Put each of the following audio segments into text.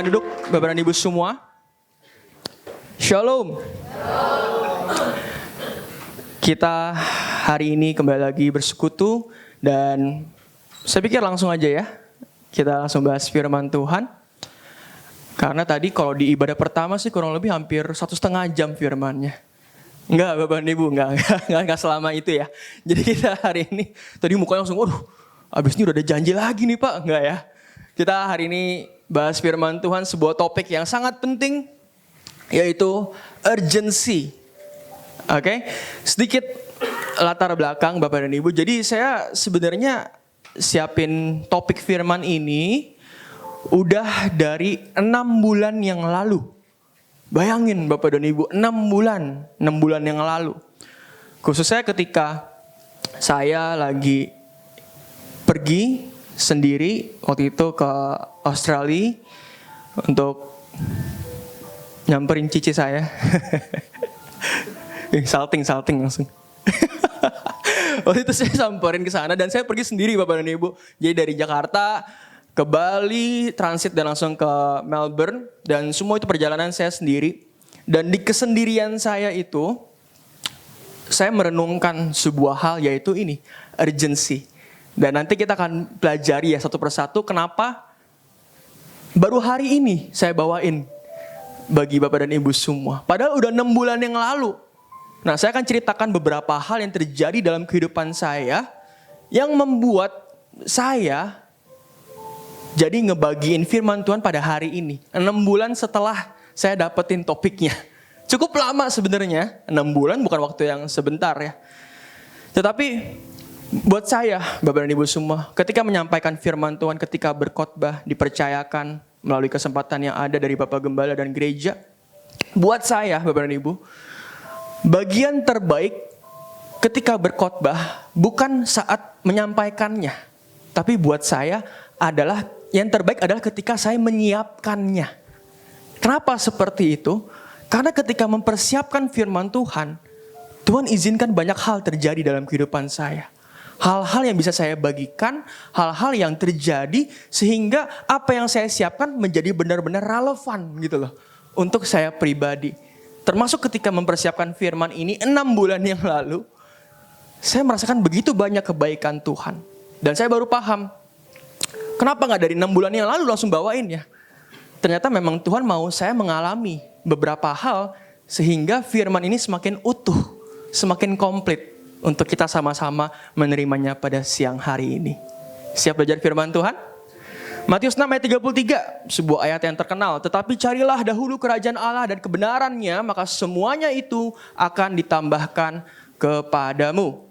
Silakan duduk Bapak dan Ibu semua. Shalom. Kita hari ini kembali lagi bersekutu dan saya pikir langsung aja ya. Kita langsung bahas firman Tuhan. Karena tadi kalau di ibadah pertama sih kurang lebih hampir 1,5 jam firmannya. Enggak Bapak dan Ibu, enggak selama itu ya. Jadi kita hari ini tadi mukanya langsung, waduh, abis ini udah ada janji lagi nih Pak. Enggak ya. Kita hari ini bahas firman Tuhan, sebuah topik yang sangat penting, yaitu urgency. Oke, sedikit latar belakang Bapak dan Ibu. Jadi saya sebenarnya siapin topik firman ini udah dari 6 bulan yang lalu. Bayangin Bapak dan Ibu, 6 bulan yang lalu. Khususnya ketika saya lagi pergi sendiri waktu itu ke Australia untuk nyamperin cici saya. Salting langsung. Waktu itu saya samperin ke sana dan saya pergi sendiri Bapak dan Ibu. Jadi dari Jakarta ke Bali, transit dan langsung ke Melbourne, dan semua itu perjalanan saya sendiri. Dan di kesendirian saya itu, saya merenungkan sebuah hal, yaitu ini, urgency. Dan nanti kita akan pelajari ya satu persatu kenapa baru hari ini saya bawain bagi Bapak dan Ibu semua. Padahal udah 6 bulan yang lalu. Nah, saya akan ceritakan beberapa hal yang terjadi dalam kehidupan saya yang membuat saya jadi ngebagiin firman Tuhan pada hari ini. 6 bulan setelah saya dapetin topiknya. Cukup lama sebenarnya, 6 bulan bukan waktu yang sebentar ya. Tetapi buat saya, Bapak dan Ibu semua, ketika menyampaikan firman Tuhan, ketika berkhotbah, dipercayakan melalui kesempatan yang ada dari Bapak Gembala dan gereja, buat saya, Bapak dan Ibu, bagian terbaik ketika berkhotbah bukan saat menyampaikannya, tapi buat saya adalah yang terbaik adalah ketika saya menyiapkannya. Kenapa seperti itu? Karena ketika mempersiapkan firman Tuhan, Tuhan izinkan banyak hal terjadi dalam kehidupan saya. Hal-hal yang bisa saya bagikan, hal-hal yang terjadi sehingga apa yang saya siapkan menjadi benar-benar relevan gitu loh untuk saya pribadi. Termasuk ketika mempersiapkan firman ini 6 bulan yang lalu, saya merasakan begitu banyak kebaikan Tuhan. Dan saya baru paham, kenapa gak dari 6 bulan yang lalu langsung bawain ya. Ternyata memang Tuhan mau saya mengalami beberapa hal sehingga firman ini semakin utuh, semakin komplit untuk kita sama-sama menerimanya pada siang hari ini. Siap belajar firman Tuhan? Matius 6 ayat 33, sebuah ayat yang terkenal. Tetapi carilah dahulu kerajaan Allah dan kebenarannya, maka semuanya itu akan ditambahkan kepadamu.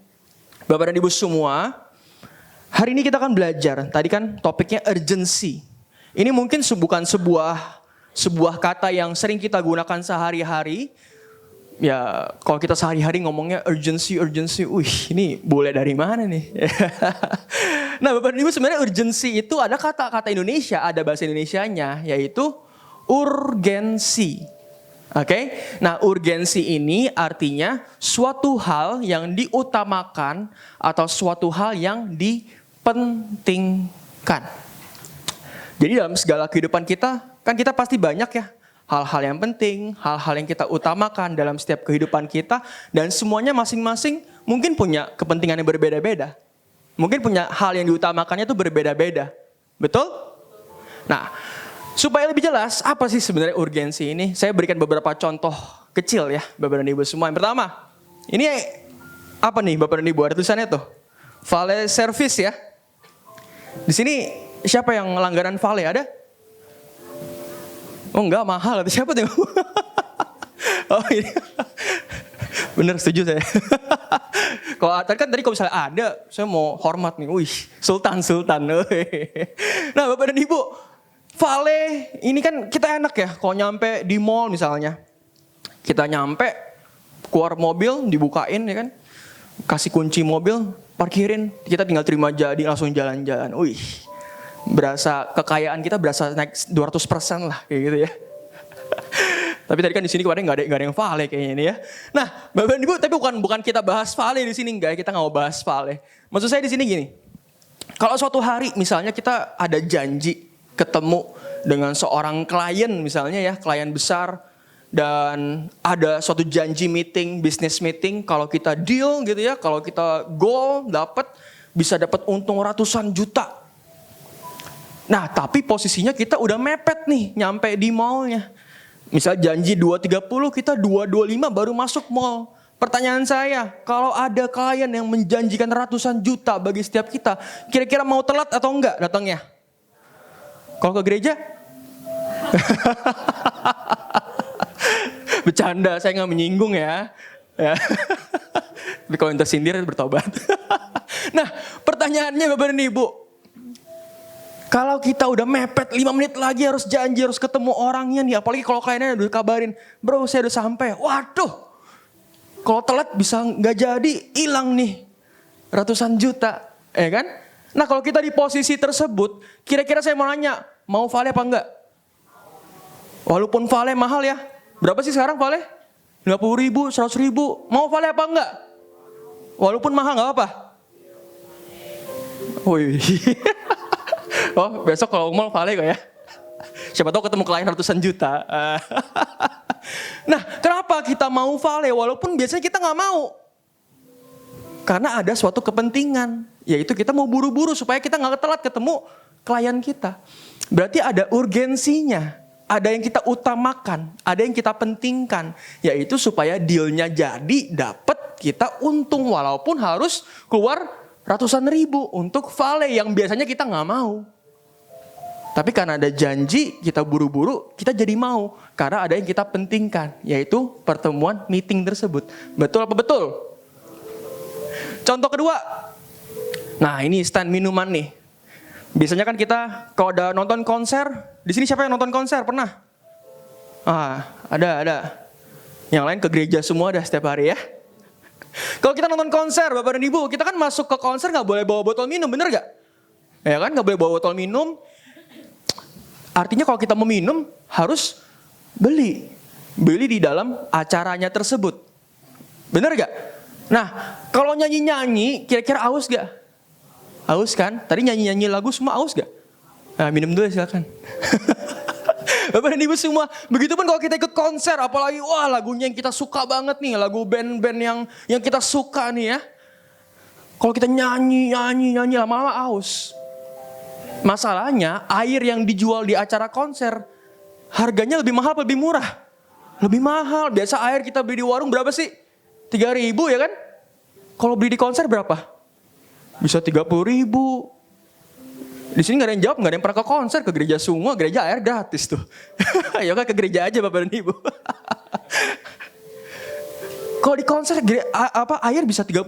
Bapak dan Ibu semua, hari ini kita akan belajar. Tadi kan topiknya urgency. Ini mungkin bukan sebuah kata yang sering kita gunakan sehari-hari. Ya, kalau kita sehari-hari ngomongnya urgency, ini boleh dari mana nih? Nah, Bapak dan Ibu, sebenarnya urgency itu ada kata-kata Indonesia, ada bahasa Indonesianya, yaitu urgensi. Oke? Nah, urgensi ini artinya suatu hal yang diutamakan atau suatu hal yang dipentingkan. Jadi dalam segala kehidupan kita, kan kita pasti banyak ya hal-hal yang penting, hal-hal yang kita utamakan dalam setiap kehidupan kita. Dan semuanya masing-masing mungkin punya kepentingan yang berbeda-beda. Mungkin punya hal yang diutamakannya itu berbeda-beda. Betul? Nah, supaya lebih jelas apa sih sebenarnya urgensi ini, saya berikan beberapa contoh kecil ya Bapak dan Ibu semua. Yang pertama, ini apa nih Bapak dan Ibu, ada tulisannya tuh, valet service ya. Di sini siapa yang langganan valet, ada? Oh enggak, mahal. Siapa tuh? Oh ini. Bener, setuju saya. Kalau tadi kalau misalnya ada, saya mau hormat nih. Wih, sultan. Nah Bapak dan Ibu, valet ini kan kita enak ya. Kalau nyampe di mall misalnya, kita nyampe, keluar mobil, dibukain ya kan. Kasih kunci mobil, parkirin. Kita tinggal terima jadi, langsung jalan-jalan. Wih. Berasa kekayaan kita berasa naik 200% lah kayak gitu ya. Tapi tadi kan di sini kemarin nggak ada yang valet kayaknya ini ya. Nah, Bapak dan Ibu, tapi bukan kita bahas valet di sini, enggak, kita nggak mau bahas valet. Maksud saya di sini gini. Kalau suatu hari misalnya kita ada janji ketemu dengan seorang klien misalnya ya, klien besar, dan ada suatu janji meeting, business meeting, kalau kita deal gitu ya, kalau kita goal bisa dapat untung ratusan juta. Nah, tapi posisinya kita udah mepet nih nyampe di mallnya. Misal janji 2.30, kita 2.25 baru masuk mall. Pertanyaan saya, kalau ada klien yang menjanjikan ratusan juta bagi setiap kita, kira-kira mau telat atau enggak datangnya? Kalau ke gereja? Bercanda, saya nggak menyinggung ya. Tapi kalau yang tersindir bertobat. Nah, pertanyaannya Bapak dan Ibu, kalau kita udah mepet 5 menit lagi harus janji, harus ketemu orangnya nih. Apalagi kalau kliennya udah kabarin, bro saya udah sampai. Waduh, kalau telat bisa nggak jadi, hilang nih ratusan juta, ya kan? Nah kalau kita di posisi tersebut, kira-kira saya mau nanya, mau vale apa enggak? Walaupun vale mahal ya, berapa sih sekarang vale? 50.000, 100.000, mau vale apa enggak? Walaupun mahal nggak apa? Wih, oh besok kalau mau vale kok ya? Siapa tahu ketemu klien ratusan juta. Nah, kenapa kita mau vale walaupun biasanya kita nggak mau? Karena ada suatu kepentingan, yaitu kita mau buru-buru supaya kita nggak telat ketemu klien kita. Berarti ada urgensinya, ada yang kita utamakan, ada yang kita pentingkan, yaitu supaya dealnya jadi, dapat kita untung walaupun harus keluar ratusan ribu untuk vale yang biasanya kita nggak mau. Tapi karena ada janji, kita buru-buru, kita jadi mau. Karena ada yang kita pentingkan, yaitu pertemuan meeting tersebut. Betul apa betul? Contoh kedua. Nah ini stand minuman nih. Biasanya kan kita kalau ada nonton konser, di sini siapa yang nonton konser? Pernah? Ada. Yang lain ke gereja semua dah setiap hari ya. Kalau kita nonton konser, Bapak dan Ibu, kita kan masuk ke konser gak boleh bawa botol minum, bener gak? Ya kan, gak boleh bawa botol minum. Artinya kalau kita mau minum harus beli di dalam acaranya tersebut. Bener gak? Nah kalau nyanyi-nyanyi kira-kira aus gak? Aus kan? Tadi nyanyi-nyanyi lagu semua aus gak? Nah minum dulu silakan. Bapak dan Ibu semua. Begitupun kalau kita ikut konser, apalagi wah lagunya yang kita suka banget nih, lagu band-band yang kita suka nih ya. Kalau kita nyanyi lama-lama aus. Masalahnya air yang dijual di acara konser harganya lebih mahal apa lebih murah? Lebih mahal. Biasa air kita beli di warung berapa sih? 3.000 ya kan? Kalau beli di konser berapa? Bisa 30.000. Di sini gak ada yang jawab, gak ada yang pernah ke konser, ke gereja semua, gereja air gratis tuh. Ya kan ke gereja aja Bapak dan Ibu. Kalau di konser air bisa 30.000,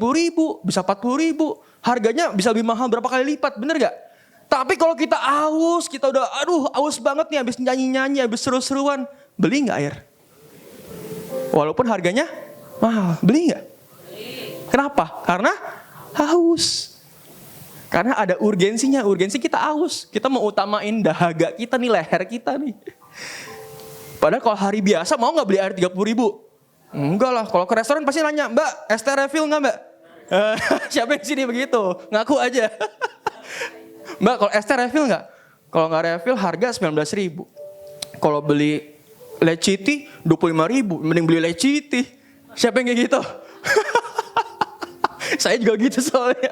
bisa 40.000. Harganya bisa lebih mahal berapa kali lipat, bener gak? Tapi kalau kita aus, kita udah aus banget nih habis nyanyi-nyanyi, habis seru-seruan. Beli gak air? Walaupun harganya mahal, beli gak? Kenapa? Karena haus. Karena ada urgensinya, urgensi kita aus. Kita mau utamain dahaga kita nih, leher kita nih. Padahal kalau hari biasa mau gak beli air 30.000? Enggak lah, kalau ke restoran pasti nanya, Mbak, es teh refill gak Mbak? Siapa yang sini begitu? Ngaku aja. Mbak, kalau es teh refill nggak? Kalau nggak refill harga 19.000. Kalau beli leciti 25.000, mending beli leciti. Siapa yang kayak gitu? Saya juga gitu soalnya.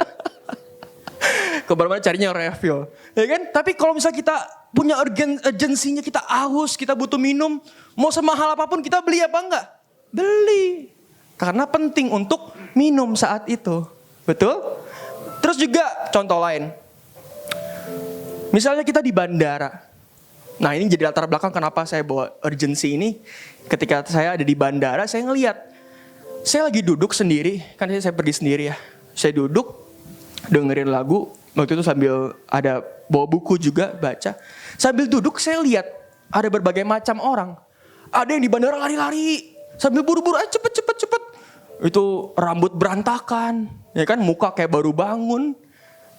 Kemana-mana carinya refill, ya kan? Tapi kalau misalnya kita punya urgensinya, kita haus, kita butuh minum, mau semahal apapun kita beli apa enggak? Beli, karena penting untuk minum saat itu, betul? Terus juga contoh lain. Misalnya kita di bandara. Nah ini jadi latar belakang kenapa saya bawa urgensi ini. Ketika saya ada di bandara, saya ngelihat. Saya lagi duduk sendiri, kan saya pergi sendiri ya. Saya duduk, dengerin lagu. Waktu itu sambil ada bawa buku juga, baca. Sambil duduk saya lihat ada berbagai macam orang. Ada yang di bandara lari-lari. Sambil buru-buru, cepet. Itu rambut berantakan. Ya kan, muka kayak baru bangun.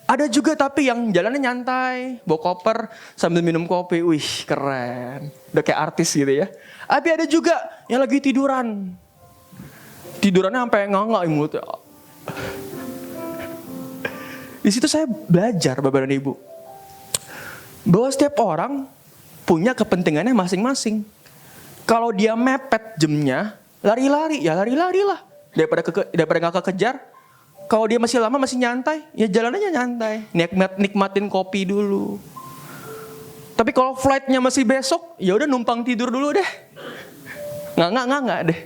Ada juga tapi yang jalannya nyantai, bawa koper sambil minum kopi. Wih keren, udah kayak artis gitu ya. Tapi ada juga yang lagi tiduran. Tidurannya sampai nganga mulutnya. Di situ saya belajar Bapak dan Ibu. Bahwa setiap orang punya kepentingannya masing-masing. Kalau dia mepet jamnya, lari-lari, ya lari-lari lah. Daripada gak kekejar. Kalau dia masih lama, masih nyantai, ya jalan aja nyantai. Nikmatin kopi dulu. Tapi kalau flightnya masih besok, ya udah numpang tidur dulu deh. Nggak deh.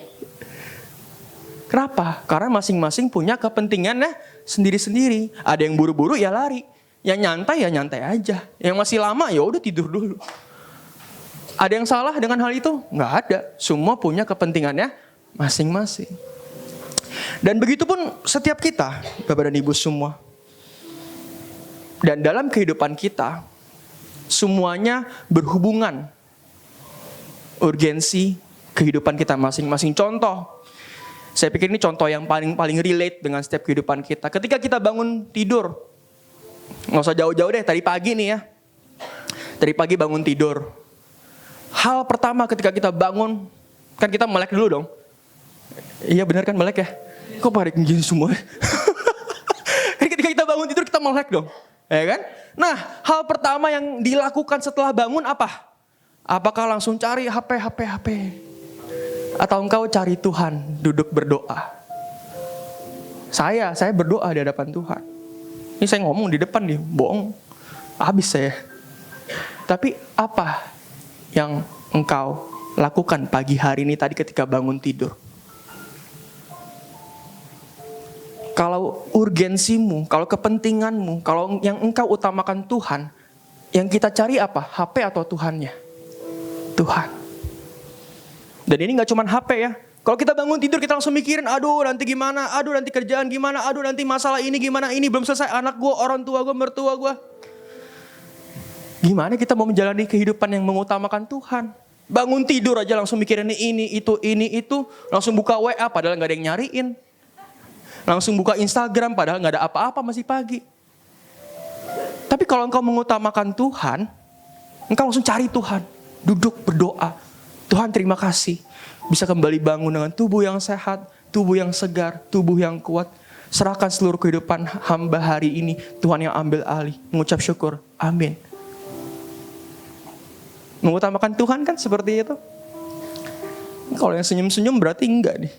Kenapa? Karena masing-masing punya kepentingannya sendiri-sendiri. Ada yang buru-buru ya lari. Yang nyantai ya nyantai aja. Yang masih lama ya udah tidur dulu. Ada yang salah dengan hal itu? Nggak ada. Semua punya kepentingannya masing-masing. Dan begitu pun setiap kita, Bapak dan Ibu semua. Dan dalam kehidupan kita, semuanya berhubungan. Urgensi kehidupan kita masing-masing. Contoh, saya pikir ini contoh yang paling relate dengan setiap kehidupan kita. Ketika kita bangun tidur, nggak usah jauh-jauh deh, tadi pagi nih ya. Tadi pagi bangun tidur. Hal pertama ketika kita bangun, kan kita melek dulu dong. Iya benar kan melek ya? Kok pada gini semua? Kan ketika kita bangun tidur kita melek dong. Ya kan? Nah, hal pertama yang dilakukan setelah bangun apa? Apakah langsung cari HP? Atau engkau cari Tuhan, duduk berdoa? Saya berdoa di hadapan Tuhan. Ini saya ngomong di depan nih, bohong. Habis saya. Tapi apa yang engkau lakukan pagi hari ini tadi ketika bangun tidur? Kalau urgensimu, kalau kepentinganmu, kalau yang engkau utamakan Tuhan, yang kita cari apa? HP atau Tuhannya? Tuhan. Dan ini gak cuma HP ya. Kalau kita bangun tidur kita langsung mikirin, aduh nanti gimana, aduh nanti kerjaan gimana, aduh nanti masalah ini gimana, ini belum selesai, anak gue, orang tua gue, mertua gue. Gimana kita mau menjalani kehidupan yang mengutamakan Tuhan? Bangun tidur aja langsung mikirin ini, itu. Langsung buka WA padahal gak ada yang nyariin. Langsung buka Instagram padahal gak ada apa-apa masih pagi. Tapi kalau engkau mengutamakan Tuhan, engkau langsung cari Tuhan. Duduk berdoa. Tuhan terima kasih. Bisa kembali bangun dengan tubuh yang sehat, tubuh yang segar, tubuh yang kuat. Serahkan seluruh kehidupan hamba hari ini. Tuhan yang ambil alih. Mengucap syukur. Amin. Mengutamakan Tuhan kan seperti itu. Kalau yang senyum-senyum berarti enggak nih.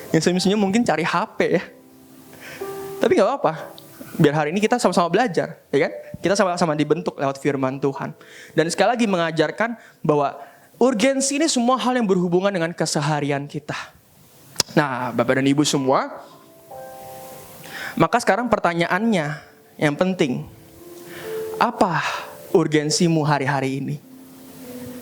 Yang senyum-senyum mungkin cari HP ya. Tapi gak apa-apa. Biar hari ini kita sama-sama belajar. Ya kan? Kita sama-sama dibentuk lewat firman Tuhan. Dan sekali lagi mengajarkan bahwa urgensi ini semua hal yang berhubungan dengan keseharian kita. Nah, Bapak dan Ibu semua. Maka sekarang pertanyaannya yang penting. Apa urgensimu hari-hari ini?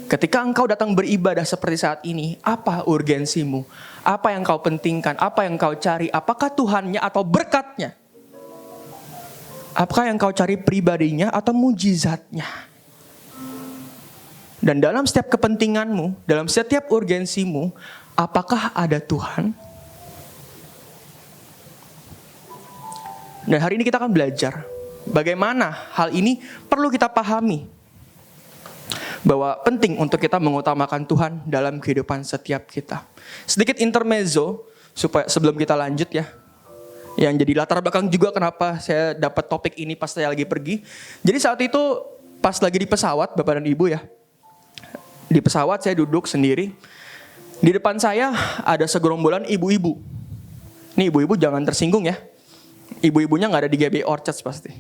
Ketika engkau datang beribadah seperti saat ini, apa urgensimu? Apa yang kau pentingkan? Apa yang kau cari? Apakah Tuhannya atau berkatnya? Apakah yang kau cari pribadinya atau mujizatnya? Dan dalam setiap kepentinganmu, dalam setiap urgensimu, apakah ada Tuhan? Dan hari ini kita akan belajar bagaimana hal ini perlu kita pahami. Bahwa penting untuk kita mengutamakan Tuhan dalam kehidupan setiap kita. Sedikit intermezzo supaya sebelum kita lanjut ya. Yang jadi latar belakang juga kenapa saya dapat topik ini pas saya lagi pergi. Jadi saat itu pas lagi di pesawat Bapak dan Ibu ya. Di pesawat saya duduk sendiri. Di depan saya ada segerombolan ibu-ibu. Nih ibu-ibu jangan tersinggung ya. Ibu-ibunya gak ada di GBI Orchards pasti.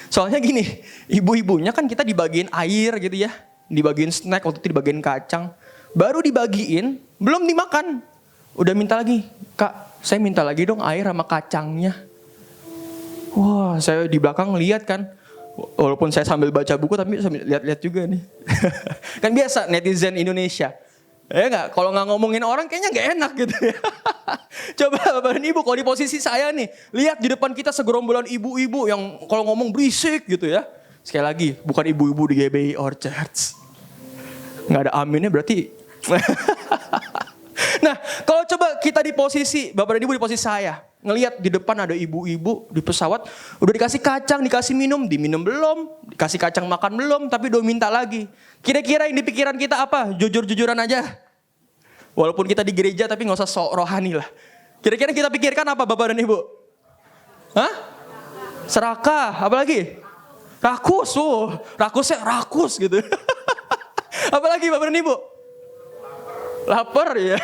Soalnya gini, ibu-ibunya kan kita dibagiin air gitu ya. Dibagiin snack, waktu itu dibagiin kacang. Baru dibagiin, belum dimakan. Udah minta lagi, Kak, saya minta lagi dong air sama kacangnya. Wah, saya di belakang lihat kan. Walaupun saya sambil baca buku, tapi sambil lihat-lihat juga nih. Kan biasa netizen Indonesia. Ya nggak, kalau nggak ngomongin orang kayaknya nggak enak gitu ya. Coba Bapak dan Ibu, kalau di posisi saya nih, lihat di depan kita segerombolan ibu-ibu yang kalau ngomong berisik gitu ya. Sekali lagi, bukan ibu-ibu di GBI Orchards. Nggak ada aminnya berarti. Nah, kalau coba kita di posisi, Bapak dan Ibu di posisi saya. Ngelihat di depan ada ibu-ibu di pesawat. Udah dikasih kacang, dikasih minum, diminum belum. Dikasih kacang makan belum, tapi udah minta lagi. Kira-kira yang di pikiran kita apa? Jujur-jujuran aja. Walaupun kita di gereja tapi gak usah sok rohani lah. Kira-kira kita pikirkan apa Bapak dan Ibu? Hah? Serakah, apa lagi? Rakusnya rakus gitu. Apalagi Bapak dan Ibu? Lapar ya.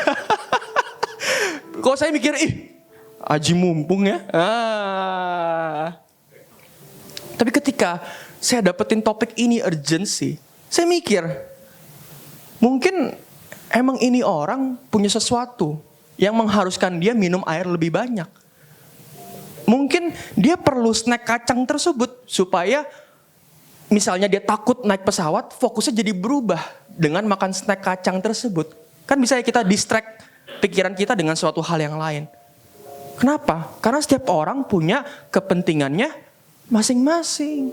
Kok saya mikir, aji mumpung ya. Tapi ketika saya dapetin topik ini urgency, saya mikir, mungkin emang ini orang punya sesuatu yang mengharuskan dia minum air lebih banyak. Mungkin dia perlu snack kacang tersebut supaya misalnya dia takut naik pesawat, fokusnya jadi berubah dengan makan snack kacang tersebut. Kan bisa kita distract pikiran kita dengan suatu hal yang lain. Kenapa? Karena setiap orang punya kepentingannya masing-masing.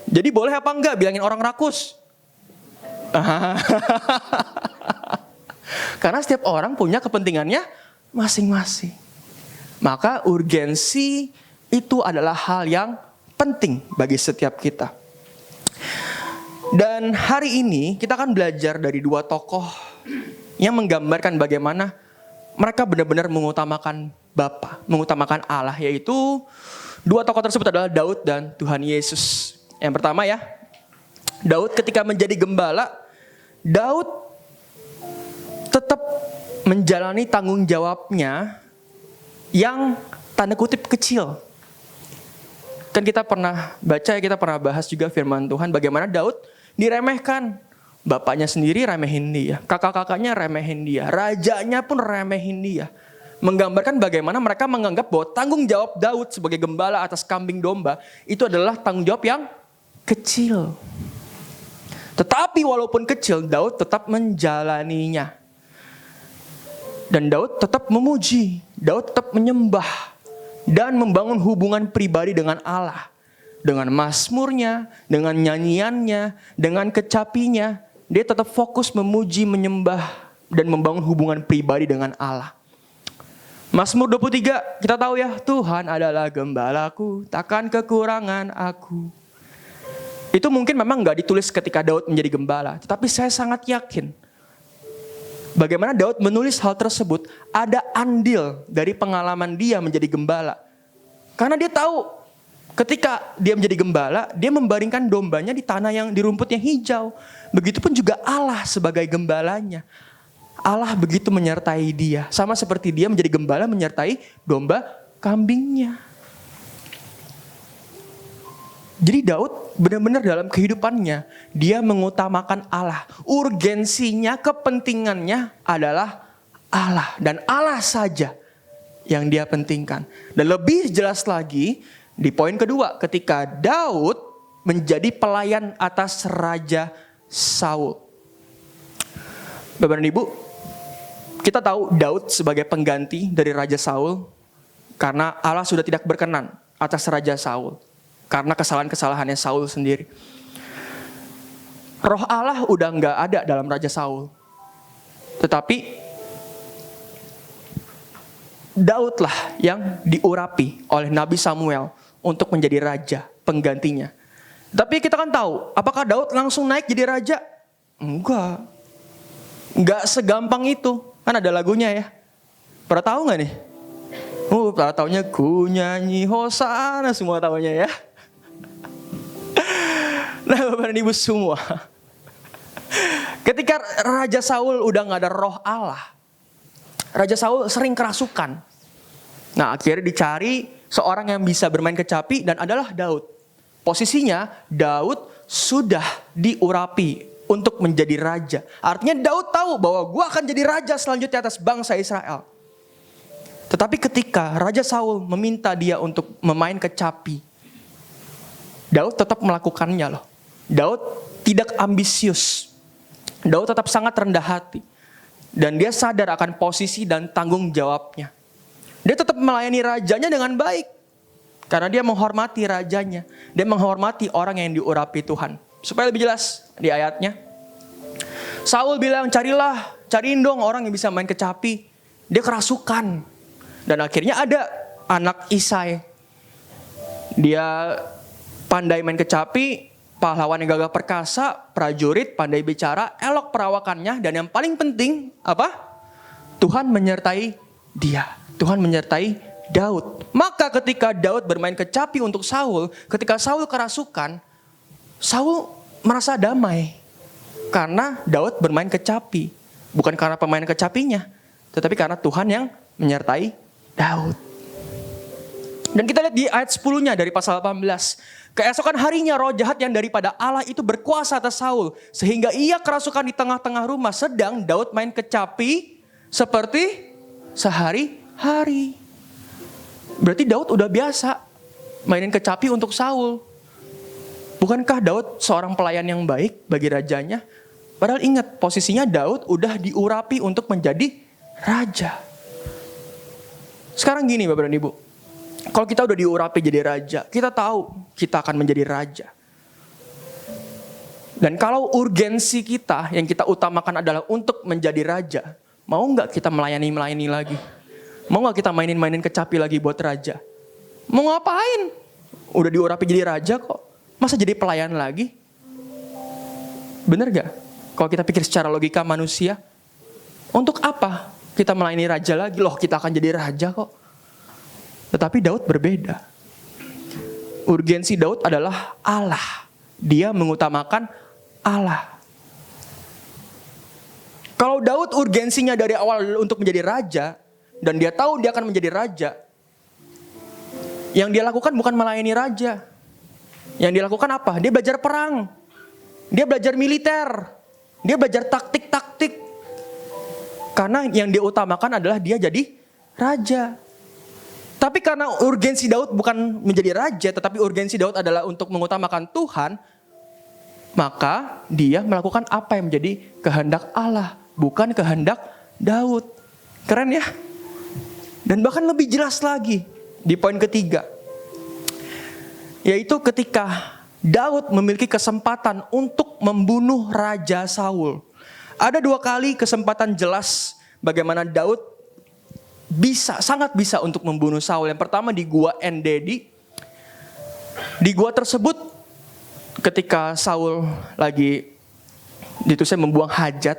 Jadi boleh apa enggak bilangin orang rakus? Karena setiap orang punya kepentingannya masing-masing. Maka urgensi itu adalah hal yang penting bagi setiap kita. Dan hari ini kita akan belajar dari dua tokoh yang menggambarkan bagaimana mereka benar-benar mengutamakan Bapa, mengutamakan Allah, yaitu dua tokoh tersebut adalah Daud dan Tuhan Yesus. Yang pertama ya, Daud ketika menjadi gembala, Daud tetap menjalani tanggung jawabnya yang tanda kutip kecil. Kan kita pernah baca, kita pernah bahas juga firman Tuhan bagaimana Daud diremehkan. Bapaknya sendiri remehin dia, kakak-kakaknya remehin dia, rajanya pun remehin dia. Menggambarkan bagaimana mereka menganggap bahwa tanggung jawab Daud sebagai gembala atas kambing domba itu adalah tanggung jawab yang kecil. Tetapi walaupun kecil, Daud tetap menjalaninya. Dan Daud tetap memuji, Daud tetap menyembah dan membangun hubungan pribadi dengan Allah. Dengan mazmurnya, dengan nyanyiannya, dengan kecapinya, dia tetap fokus memuji, menyembah dan membangun hubungan pribadi dengan Allah. Mazmur 23, kita tahu ya, Tuhan adalah gembalaku, takkan kekurangan aku. Itu mungkin memang gak ditulis ketika Daud menjadi gembala, tetapi saya sangat yakin bagaimana Daud menulis hal tersebut, ada andil dari pengalaman dia menjadi gembala. Karena dia tahu ketika dia menjadi gembala, dia membaringkan dombanya di tanah yang di rumput yang hijau. Begitupun juga Allah sebagai gembalanya. Allah begitu menyertai dia. Sama seperti dia menjadi gembala menyertai domba kambingnya. Jadi Daud benar-benar dalam kehidupannya, dia mengutamakan Allah. Urgensinya, kepentingannya adalah Allah. Dan Allah saja yang dia pentingkan. Dan lebih jelas lagi, di poin kedua, ketika Daud menjadi pelayan atas Raja Saul. Bapak dan Ibu, kita tahu Daud sebagai pengganti dari Raja Saul, karena Allah sudah tidak berkenan atas Raja Saul. Karena kesalahan-kesalahannya Saul sendiri. Roh Allah udah gak ada dalam Raja Saul. Tetapi Daudlah yang diurapi oleh Nabi Samuel untuk menjadi raja, penggantinya. Tapi kita kan tahu, apakah Daud langsung naik jadi raja? Enggak. Enggak segampang itu. Kan ada lagunya ya. Pernah tahu gak nih? Pernah taunya ku nyanyi Hosana, semua taunya ya. Nah Bapak dan Ibu semua, ketika Raja Saul udah gak ada roh Allah, Raja Saul sering kerasukan. Nah akhirnya dicari seorang yang bisa bermain kecapi dan adalah Daud. Posisinya Daud sudah diurapi untuk menjadi raja. Artinya Daud tahu bahwa gue akan jadi raja selanjutnya atas bangsa Israel. Tetapi ketika Raja Saul meminta dia untuk memain kecapi, Daud tetap melakukannya loh. Daud tidak ambisius. Daud tetap sangat rendah hati. Dan dia sadar akan posisi dan tanggung jawabnya. Dia tetap melayani rajanya dengan baik. Karena dia menghormati rajanya. Dia menghormati orang yang diurapi Tuhan. Supaya lebih jelas di ayatnya. Saul bilang, cariin dong orang yang bisa main kecapi. Dia kerasukan. Dan akhirnya ada anak Isai. Dia pandai main kecapi, pahlawan yang gagah perkasa, prajurit, pandai bicara, elok perawakannya, dan yang paling penting apa? Tuhan menyertai dia. Tuhan menyertai Daud. Maka ketika Daud bermain kecapi untuk Saul, ketika Saul kerasukan, Saul merasa damai. Karena Daud bermain kecapi. Bukan karena pemain kecapinya, tetapi karena Tuhan yang menyertai Daud. Dan kita lihat di ayat 10-nya dari pasal 18. Keesokan harinya roh jahat yang daripada Allah itu berkuasa atas Saul. Sehingga ia kerasukan di tengah-tengah rumah. Sedang Daud main kecapi seperti sehari-hari. Berarti Daud udah biasa mainin kecapi untuk Saul. Bukankah Daud seorang pelayan yang baik bagi rajanya? Padahal ingat, posisinya Daud udah diurapi untuk menjadi raja. Sekarang gini Bapak dan Ibu. Kalau kita udah diurapi jadi raja, kita tahu kita akan menjadi raja. Dan kalau urgensi kita yang kita utamakan adalah untuk menjadi raja, mau nggak kita melayani lagi? Mau nggak kita mainin kecapi lagi buat raja? Mau ngapain? Udah diurapi jadi raja kok. Masa jadi pelayan lagi? Bener gak? Kalau kita pikir secara logika manusia, untuk apa kita melayani raja lagi? Loh, kita akan jadi raja kok. Tetapi Daud berbeda. Urgensi Daud adalah Allah. Dia mengutamakan Allah. Kalau Daud urgensinya dari awal untuk menjadi raja, dan dia tahu dia akan menjadi raja, yang dia lakukan bukan melayani raja. Yang dia lakukan apa? Dia belajar perang. Dia belajar militer. Dia belajar taktik-taktik. Karena yang dia utamakan adalah dia jadi raja. Tapi karena urgensi Daud bukan menjadi raja, tetapi urgensi Daud adalah untuk mengutamakan Tuhan, maka dia melakukan apa yang menjadi kehendak Allah, bukan kehendak Daud. Keren ya? Dan bahkan lebih jelas lagi di poin ketiga, yaitu ketika Daud memiliki kesempatan untuk membunuh Raja Saul. Ada 2 kali kesempatan jelas bagaimana Daud sangat bisa untuk membunuh Saul. Yang pertama di Gua En-Gedi. Di gua tersebut ketika Saul lagi ditusai membuang hajat,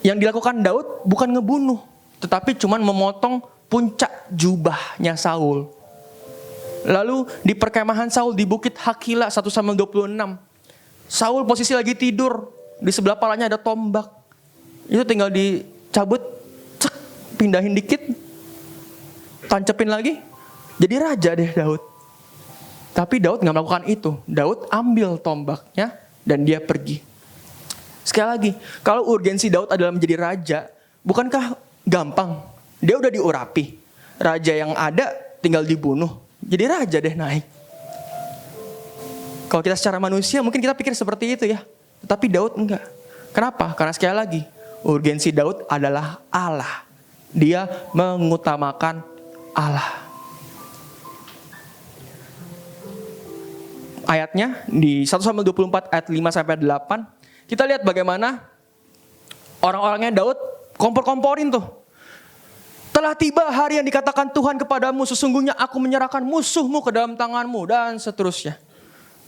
yang dilakukan Daud bukan ngebunuh, tetapi cuman memotong puncak jubahnya Saul. Lalu di perkemahan Saul di Bukit Hakila 1 Samuel 26. Saul posisi lagi tidur, di sebelah palanya ada tombak. Itu tinggal dicabut, cek, pindahin dikit, tancepin lagi. Jadi raja deh Daud. Tapi Daud gak melakukan itu. Daud ambil tombaknya dan dia pergi. Sekali lagi, kalau urgensi Daud adalah menjadi raja, bukankah gampang? Dia udah diurapi. Raja yang ada tinggal dibunuh. Jadi raja deh naik. Kalau kita secara manusia mungkin kita pikir seperti itu ya. Tetapi Daud enggak. Kenapa? Karena sekali lagi, urgensi Daud adalah Allah. Dia mengutamakan Allah. Ayatnya di 1 Samuel 24 ayat 5-8. Kita lihat bagaimana orang-orangnya Daud kompor-komporin tuh. Telah tiba hari yang dikatakan Tuhan kepadamu, sesungguhnya aku menyerahkan musuhmu ke dalam tanganmu, dan seterusnya.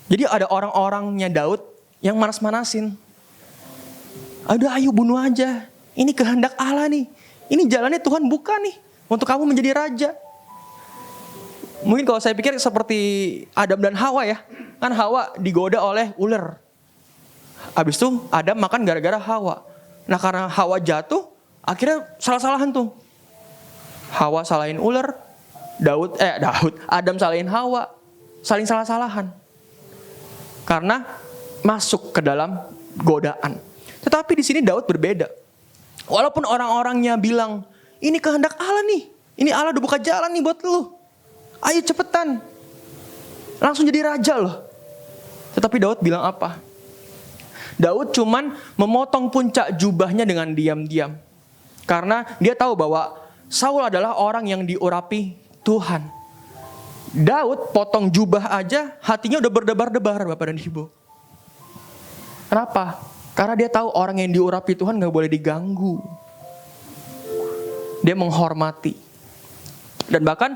Jadi ada orang-orangnya Daud yang manas-manasin. Ayo bunuh aja. Ini kehendak Allah nih. Ini jalannya Tuhan buka nih untuk kamu menjadi raja. Mungkin kalau saya pikir seperti Adam dan Hawa ya. Kan Hawa digoda oleh ular. Habis itu Adam makan gara-gara Hawa. Nah karena Hawa jatuh, akhirnya salah-salahan tuh. Hawa salahin ular, Adam salahin Hawa, saling salah-salahan. Karena masuk ke dalam godaan. Tetapi di sini Daud berbeda. Walaupun orang-orangnya bilang, ini kehendak Allah nih. Ini Allah udah buka jalan nih buat lu. Ayo cepetan. Langsung jadi raja loh. Tetapi Daud bilang apa? Daud cuman memotong puncak jubahnya dengan diam-diam. Karena dia tahu bahwa Saul adalah orang yang diurapi Tuhan. Daud potong jubah aja, hatinya udah berdebar-debar Bapak dan Ibu. Kenapa? Karena dia tahu orang yang diurapi Tuhan gak boleh diganggu. Dia menghormati. Dan bahkan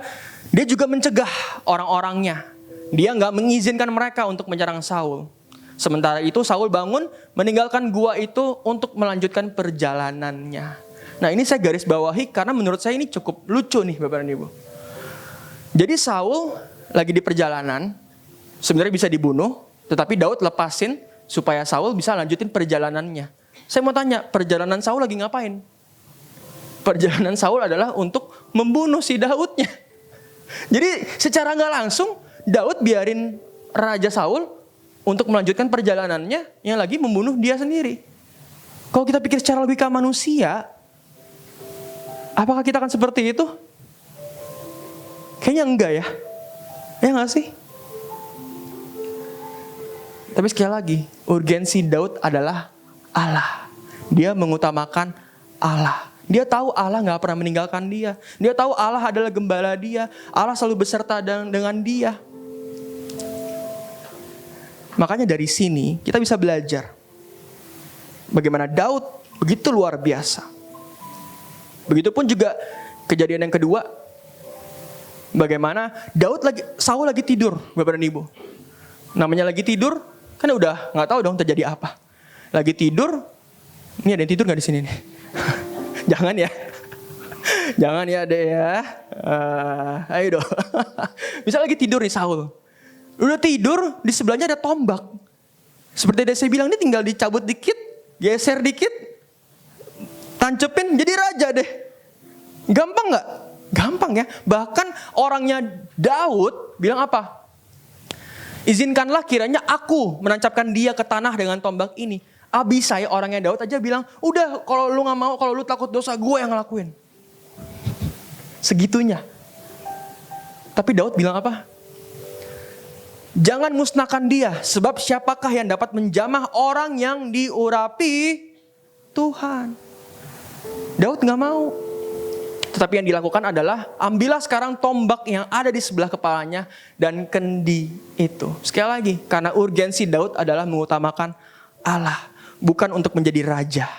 dia juga mencegah orang-orangnya. Dia gak mengizinkan mereka untuk menyerang Saul. Sementara itu Saul bangun meninggalkan gua itu untuk melanjutkan perjalanannya. Nah ini saya garis bawahi karena menurut saya ini cukup lucu nih Bapak dan Ibu. Jadi Saul lagi di perjalanan, sebenarnya bisa dibunuh, tetapi Daud lepasin supaya Saul bisa lanjutin perjalanannya. Saya mau tanya, perjalanan Saul lagi ngapain? Perjalanan Saul adalah untuk membunuh si Daudnya. Jadi secara nggak langsung Daud biarin Raja Saul untuk melanjutkan perjalanannya yang lagi membunuh dia sendiri. Kalau kita pikir secara logika manusia, apakah kita akan seperti itu? Kayaknya enggak ya. Ya enggak sih? Tapi sekali lagi, urgensi Daud adalah Allah. Dia mengutamakan Allah. Dia tahu Allah gak pernah meninggalkan dia. Dia tahu Allah adalah gembala dia. Allah selalu beserta dengan dia. Makanya dari sini kita bisa belajar bagaimana Daud begitu luar biasa. Begitupun juga kejadian yang kedua, bagaimana Saul lagi tidur, Bapak dan Ibu. Namanya lagi tidur, kan udah nggak tahu dong terjadi apa. Lagi tidur, ini ada yang tidur nggak di sini nih? Jangan ya, jangan ya deh ya. Ayo dong. Bisa lagi tidur nih Saul. Udah tidur, di sebelahnya ada tombak. Seperti yang saya bilang, ini tinggal dicabut dikit, geser dikit, tancepin jadi raja deh. Gampang gak? Gampang ya. Bahkan orangnya Daud bilang apa? Izinkanlah kiranya aku menancapkan dia ke tanah dengan tombak ini. Abisai orangnya Daud aja bilang, udah kalau lu gak mau, kalau lu takut dosa, gue yang ngelakuin. Segitunya. Tapi Daud bilang apa? Jangan musnahkan dia, sebab siapakah yang dapat menjamah orang yang diurapi Tuhan. Daud gak mau. Tetapi yang dilakukan adalah, ambillah sekarang tombak yang ada di sebelah kepalanya dan kendi itu. Sekali lagi, karena urgensi Daud adalah mengutamakan Allah, bukan untuk menjadi raja.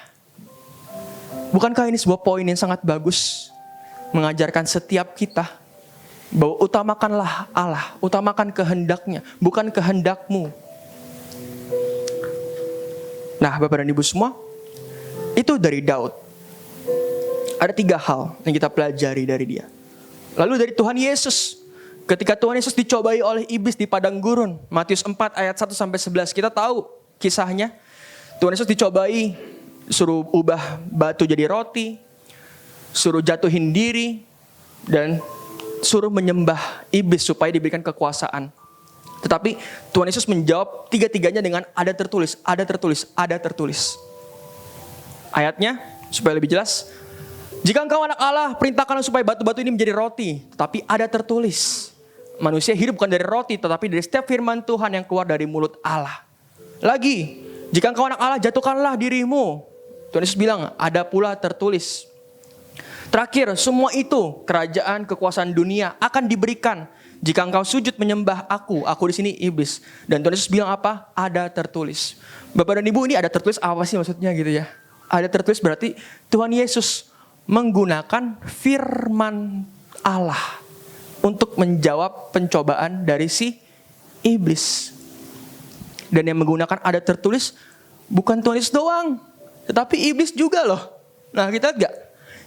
Bukankah ini sebuah poin yang sangat bagus, mengajarkan setiap kita bahwa utamakanlah Allah, utamakan kehendaknya, bukan kehendakmu. Nah, Bapak dan Ibu semua, itu dari Daud. Ada 3 hal yang kita pelajari dari dia. Lalu dari Tuhan Yesus, ketika Tuhan Yesus dicobai oleh iblis di padang gurun, Matius 4 ayat 1-11, kita tahu kisahnya. Tuhan Yesus dicobai, suruh ubah batu jadi roti, suruh jatuhin diri, dan suruh menyembah iblis supaya diberikan kekuasaan. Tetapi Tuhan Yesus menjawab 3-tiganya dengan ada tertulis, ada tertulis, ada tertulis. Ayatnya supaya lebih jelas. Jika engkau anak Allah, perintahkanlah supaya batu-batu ini menjadi roti. Tetapi ada tertulis, manusia hidup bukan dari roti, tetapi dari setiap firman Tuhan yang keluar dari mulut Allah. Lagi, jika engkau anak Allah, jatuhkanlah dirimu. Tuhan Yesus bilang, ada pula tertulis. Terakhir, semua itu kerajaan kekuasaan dunia akan diberikan jika engkau sujud menyembah aku di sini iblis. Dan Tuhan Yesus bilang apa? Ada tertulis. Bapak dan Ibu, ini ada tertulis apa sih maksudnya gitu ya? Ada tertulis berarti Tuhan Yesus menggunakan firman Allah untuk menjawab pencobaan dari si iblis. Dan yang menggunakan ada tertulis bukan Tuhan Yesus doang, tetapi iblis juga loh. Nah, kita lihat gak?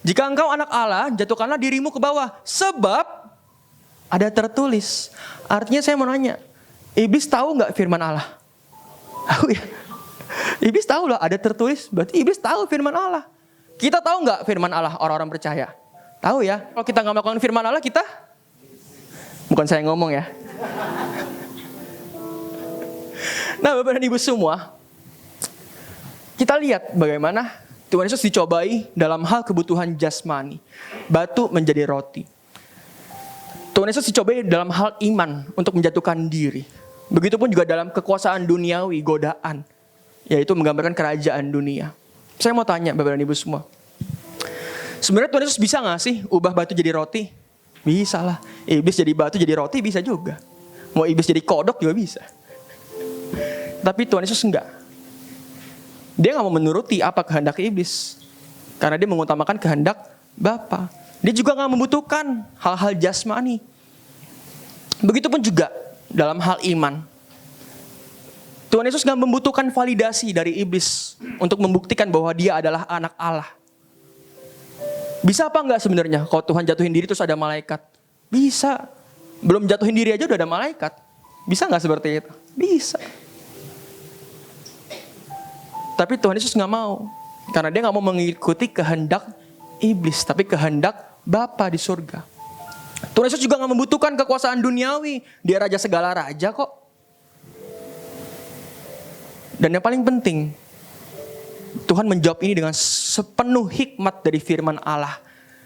Jika engkau anak Allah, jatuhkanlah dirimu ke bawah. Sebab ada tertulis. Artinya saya mau nanya, iblis tahu gak firman Allah? Tahu ya? Iblis tahu loh ada tertulis, berarti iblis tahu firman Allah. Kita tahu gak firman Allah orang-orang percaya? Tahu ya? Kalau kita gak melakukan firman Allah, kita? Bukan saya ngomong ya. Nah, Bapak dan Ibu semua, kita lihat bagaimana Tuhan Yesus dicobai dalam hal kebutuhan jasmani. Batu menjadi roti. Tuhan Yesus dicobai dalam hal iman untuk menjatuhkan diri. Begitupun juga dalam kekuasaan duniawi, godaan. Yaitu menggambarkan kerajaan dunia. Saya mau tanya Bapak dan Ibu semua. Sebenarnya Tuhan Yesus bisa gak sih ubah batu jadi roti? Bisa lah. Iblis jadi batu jadi roti bisa juga. Mau iblis jadi kodok juga bisa. Tapi Tuhan Yesus enggak. Dia gak mau menuruti apa kehendak iblis. Karena dia mengutamakan kehendak Bapa. Dia juga gak membutuhkan hal-hal jasmani. Begitupun juga dalam hal iman. Tuhan Yesus gak membutuhkan validasi dari iblis untuk membuktikan bahwa dia adalah anak Allah. Bisa apa enggak sebenarnya kalau Tuhan jatuhin diri terus ada malaikat? Bisa. Belum jatuhin diri aja udah ada malaikat. Bisa enggak seperti itu? Bisa. Tapi Tuhan Yesus nggak mau. Karena dia nggak mau mengikuti kehendak iblis, tapi kehendak Bapa di surga. Tuhan Yesus juga nggak membutuhkan kekuasaan duniawi. Dia raja segala raja kok. Dan yang paling penting, Tuhan menjawab ini dengan sepenuh hikmat dari firman Allah.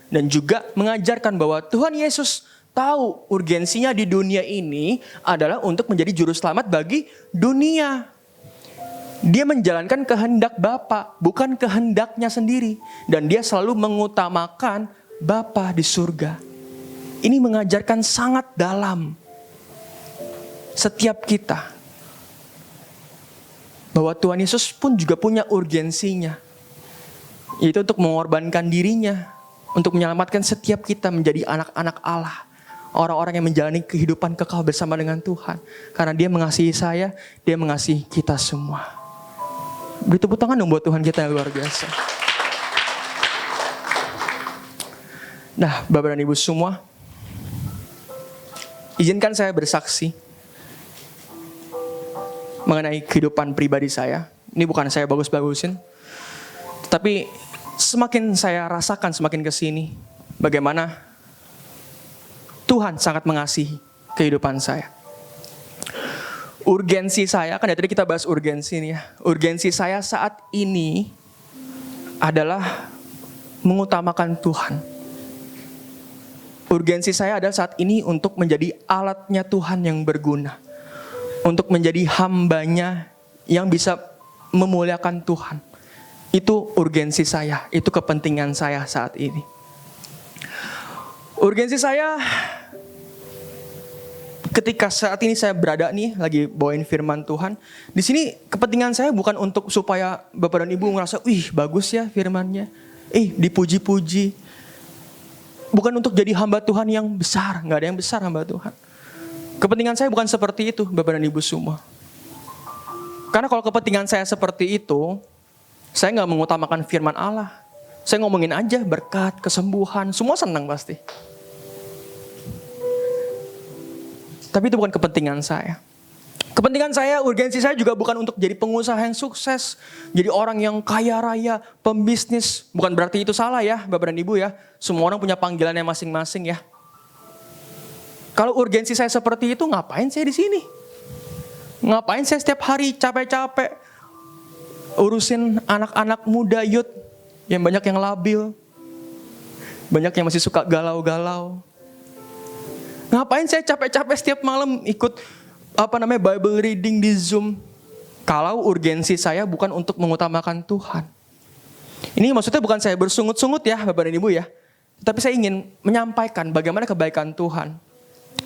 Dan juga mengajarkan bahwa Tuhan Yesus tahu urgensinya di dunia ini adalah untuk menjadi juru selamat bagi dunia. Dia menjalankan kehendak Bapa, bukan kehendaknya sendiri. Dan dia selalu mengutamakan Bapa di surga. Ini mengajarkan sangat dalam setiap kita. Bahwa Tuhan Yesus pun juga punya urgensinya. Yaitu untuk mengorbankan dirinya. Untuk menyelamatkan setiap kita menjadi anak-anak Allah. Orang-orang yang menjalani kehidupan kekal bersama dengan Tuhan. Karena dia mengasihi saya, dia mengasihi kita semua. Beri tepuk tangan dong buat Tuhan kita yang luar biasa. Nah, Bapak dan Ibu semua, izinkan saya bersaksi mengenai kehidupan pribadi saya. Ini bukan saya bagus-bagusin, tapi semakin saya rasakan semakin kesini, bagaimana Tuhan sangat mengasihi kehidupan saya. Urgensi saya, kan dari tadi kita bahas urgensi nih ya. Urgensi saya saat ini adalah mengutamakan Tuhan. Urgensi saya adalah saat ini untuk menjadi alatnya Tuhan yang berguna. Untuk menjadi hambanya yang bisa memuliakan Tuhan. Itu urgensi saya, itu kepentingan saya saat ini. Urgensi saya ketika saat ini saya berada nih lagi bawain firman Tuhan, di sini kepentingan saya bukan untuk supaya Bapak dan Ibu ngerasa, wih bagus ya firmannya, dipuji-puji. Bukan untuk jadi hamba Tuhan yang besar, nggak ada yang besar hamba Tuhan. Kepentingan saya bukan seperti itu, Bapak dan Ibu semua. Karena kalau kepentingan saya seperti itu, saya nggak mengutamakan firman Allah. Saya ngomongin aja berkat, kesembuhan, semua senang pasti. Tapi itu bukan kepentingan saya. Kepentingan saya, urgensi saya juga bukan untuk jadi pengusaha yang sukses. Jadi orang yang kaya raya, pembisnis. Bukan berarti itu salah ya, Bapak dan Ibu ya. Semua orang punya panggilannya masing-masing ya. Kalau urgensi saya seperti itu, ngapain saya di sini? Ngapain saya setiap hari capek-capek urusin anak-anak muda youth yang banyak yang labil. Banyak yang masih suka galau-galau. Ngapain saya capek-capek setiap malam ikut Bible reading di Zoom. Kalau urgensi saya bukan untuk mengutamakan Tuhan. Ini maksudnya bukan saya bersungut-sungut ya Bapak dan Ibu ya. Tapi saya ingin menyampaikan bagaimana kebaikan Tuhan.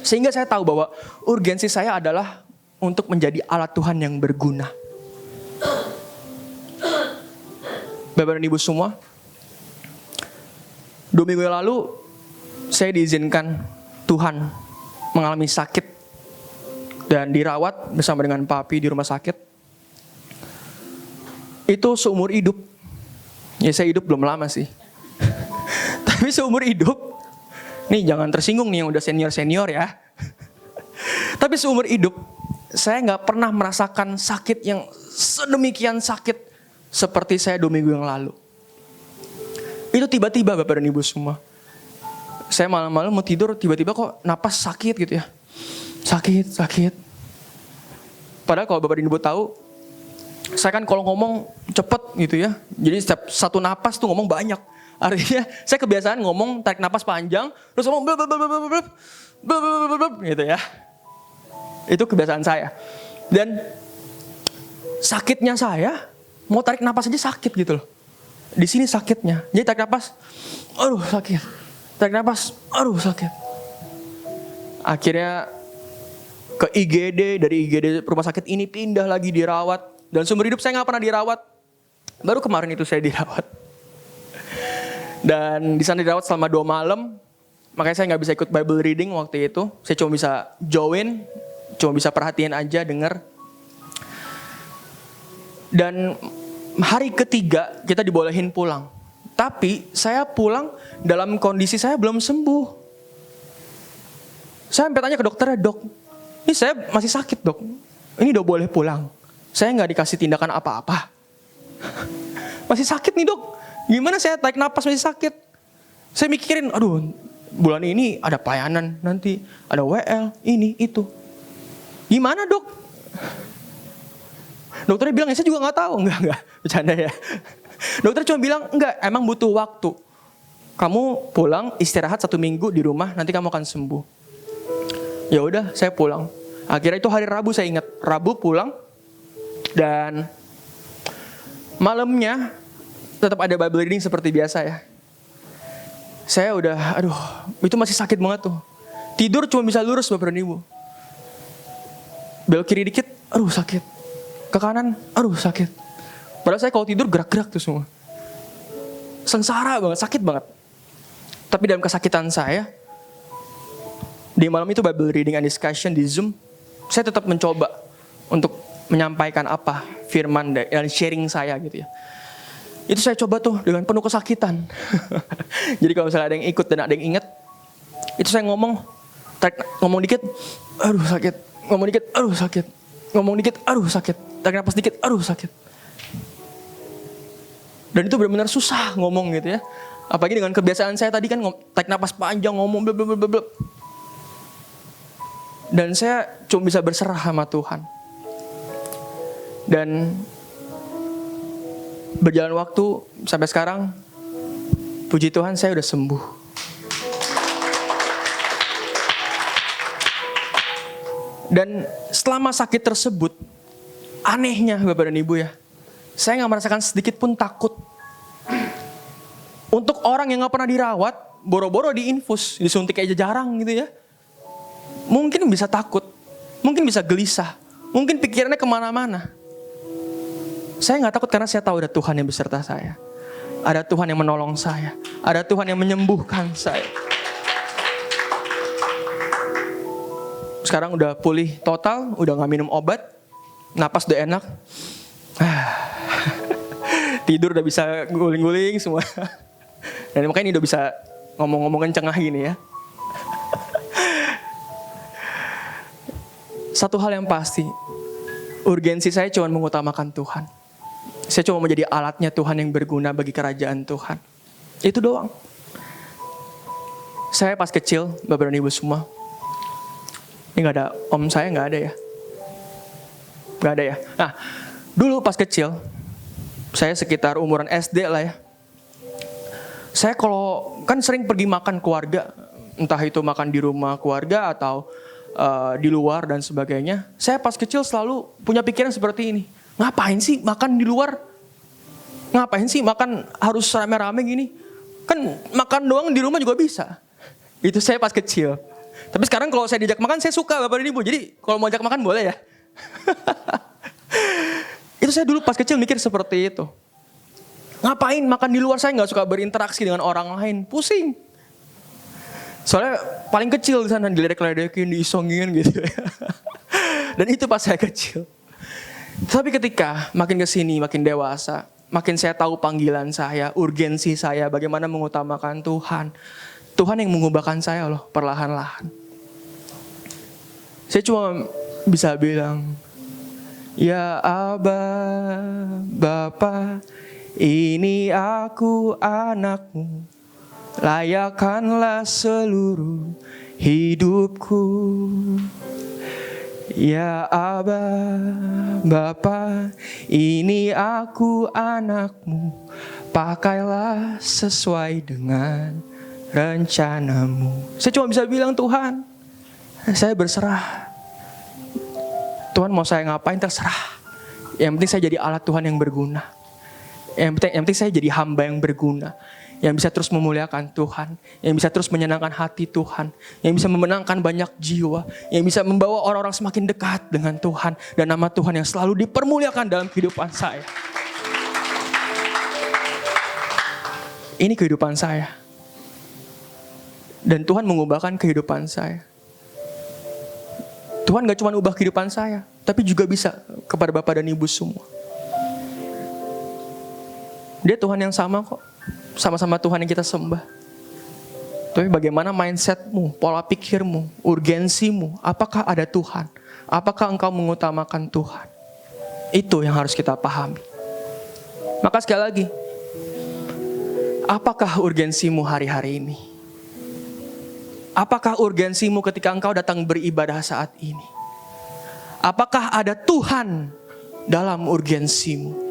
Sehingga saya tahu bahwa urgensi saya adalah untuk menjadi alat Tuhan yang berguna. Bapak dan Ibu semua, 2 minggu yang lalu saya diizinkan Tuhan mengalami sakit dan dirawat bersama dengan papi di rumah sakit. Itu seumur hidup. Ya saya hidup belum lama sih. Tapi seumur hidup. Nih jangan tersinggung nih yang udah senior-senior ya. Tapi seumur hidup saya gak pernah merasakan sakit yang sedemikian sakit seperti saya 2 minggu yang lalu. Itu tiba-tiba Bapak dan Ibu semua. Saya malam-malam mau tidur, tiba-tiba kok napas sakit gitu ya. Sakit. Padahal kalau Bapak dan Ibu tahu, saya kan kalau ngomong cepet gitu ya. Jadi setiap satu napas tuh ngomong banyak. Artinya saya kebiasaan ngomong tarik napas panjang, terus ngomong gitu ya. Itu kebiasaan saya. Dan sakitnya saya, mau tarik napas aja sakit gitu loh. Di sini sakitnya. Jadi tarik napas, aduh sakit. Tarik napas, aduh sakit. Akhirnya ke IGD, dari IGD rumah sakit ini pindah lagi dirawat. Dan seumur hidup saya gak pernah dirawat. Baru kemarin itu saya dirawat. Dan di sana dirawat selama 2 malam. Makanya saya gak bisa ikut Bible reading waktu itu. Saya cuma bisa join, cuma bisa perhatian aja, denger. Dan hari ketiga kita dibolehin pulang. Tapi saya pulang dalam kondisi saya belum sembuh. Saya sampai tanya ke dokternya, dok, ini saya masih sakit dok, ini udah boleh pulang? Saya nggak dikasih tindakan apa-apa. Masih sakit nih dok, gimana saya tarik napas masih sakit? Saya mikirin, aduh bulan ini ada pelayanan, nanti ada WL, ini, itu. Gimana dok? Dokternya bilang, ya saya juga gak tahu. Enggak, bercanda ya. Dokter cuma bilang, enggak, emang butuh waktu. Kamu pulang, istirahat 1 minggu di rumah, nanti kamu akan sembuh. Ya udah, saya pulang. Akhirnya itu hari Rabu, saya ingat. Rabu pulang, dan malamnya tetap ada Bible reading seperti biasa ya. Saya udah, itu masih sakit banget tuh. Tidur cuma bisa lurus Bapak dan Ibu. Belok kiri dikit, sakit. Ke kanan, sakit. Padahal saya kalau tidur gerak-gerak tuh semua. Sengsara banget, sakit banget. Tapi dalam kesakitan saya, di malam itu Bible reading and discussion di Zoom, saya tetap mencoba untuk menyampaikan apa firman dan sharing saya gitu ya. Itu saya coba tuh dengan penuh kesakitan. Jadi kalau misalnya ada yang ikut dan ada yang ingat, itu saya ngomong dikit, sakit. Ngomong dikit, sakit. Ngomong dikit, sakit. Tarik napas dikit, sakit. Dan itu benar-benar susah ngomong gitu ya. Apalagi dengan kebiasaan saya tadi kan tarik napas panjang, ngomong blablabla. Dan saya cuma bisa berserah sama Tuhan. Dan berjalan waktu sampai sekarang, puji Tuhan saya udah sembuh. Dan selama sakit tersebut, anehnya Bapak dan Ibu ya, saya gak merasakan sedikit pun takut. Untuk orang yang gak pernah dirawat, boro-boro diinfus, disuntik aja jarang gitu ya. Mungkin bisa takut, mungkin bisa gelisah, mungkin pikirannya kemana-mana. Saya gak takut karena saya tahu ada Tuhan yang beserta saya. Ada Tuhan yang menolong saya. Ada Tuhan yang menyembuhkan saya. Sekarang udah pulih total, udah gak minum obat. Napas udah enak. Tidur udah bisa guling-guling semua. Dan makanya ini udah bisa ngomong-ngomong kenceng gini ya. Satu hal yang pasti, urgensi saya cuma mengutamakan Tuhan. Saya cuma menjadi alatnya Tuhan yang berguna bagi kerajaan Tuhan. Itu doang. Saya pas kecil, Bapak dan Ibu semua. Ini gak ada, om saya gak ada ya. Gak ada ya. Nah, dulu pas kecil, saya sekitar umuran SD lah ya. Saya kalau kan sering pergi makan keluarga, entah itu makan di rumah keluarga atau di luar dan sebagainya. Saya pas kecil selalu punya pikiran seperti ini. Ngapain sih makan di luar? Ngapain sih makan harus rame-rame gini? Kan makan doang di rumah juga bisa. Itu saya pas kecil. Tapi sekarang kalau saya diajak makan, saya suka Bapak dan Ibu. Jadi kalau mau ajak makan boleh ya. Itu saya dulu pas kecil mikir seperti itu. Ngapain makan di luar, saya gak suka berinteraksi dengan orang lain. Pusing. Soalnya paling kecil di sana, diledek-ledekin, diisongin gitu. Dan itu pas saya kecil. Tapi ketika makin kesini, makin dewasa, makin saya tahu panggilan saya, urgensi saya, bagaimana mengutamakan Tuhan. Tuhan yang mengubahkan saya loh, perlahan-lahan. Saya cuma bisa bilang, ya Aba, Bapa, ini aku anakmu, layakkanlah seluruh hidupku. Ya Aba, Bapa, ini aku anakmu, pakailah sesuai dengan rencanamu. Saya cuma bisa bilang, Tuhan, saya berserah. Tuhan mau saya ngapain terserah. Yang penting saya jadi alat Tuhan yang berguna. Yang penting saya jadi hamba yang berguna. Yang bisa terus memuliakan Tuhan. Yang bisa terus menyenangkan hati Tuhan. Yang bisa memenangkan banyak jiwa. Yang bisa membawa orang-orang semakin dekat dengan Tuhan. Dan nama Tuhan yang selalu dipermuliakan dalam kehidupan saya. Ini kehidupan saya. Dan Tuhan mengubahkan kehidupan saya. Tuhan gak cuma ubah kehidupan saya, tapi juga bisa kepada Bapak dan Ibu semua. Dia Tuhan yang sama kok. sama-sama Tuhan yang kita sembah. Tapi bagaimana mindsetmu, pola pikirmu, urgensimu, apakah ada Tuhan? Apakah engkau mengutamakan Tuhan? Itu yang harus kita pahami. Maka sekali lagi, apakah urgensimu hari-hari ini? Apakah urgensimu ketika engkau datang beribadah saat ini? Apakah ada Tuhan dalam urgensimu?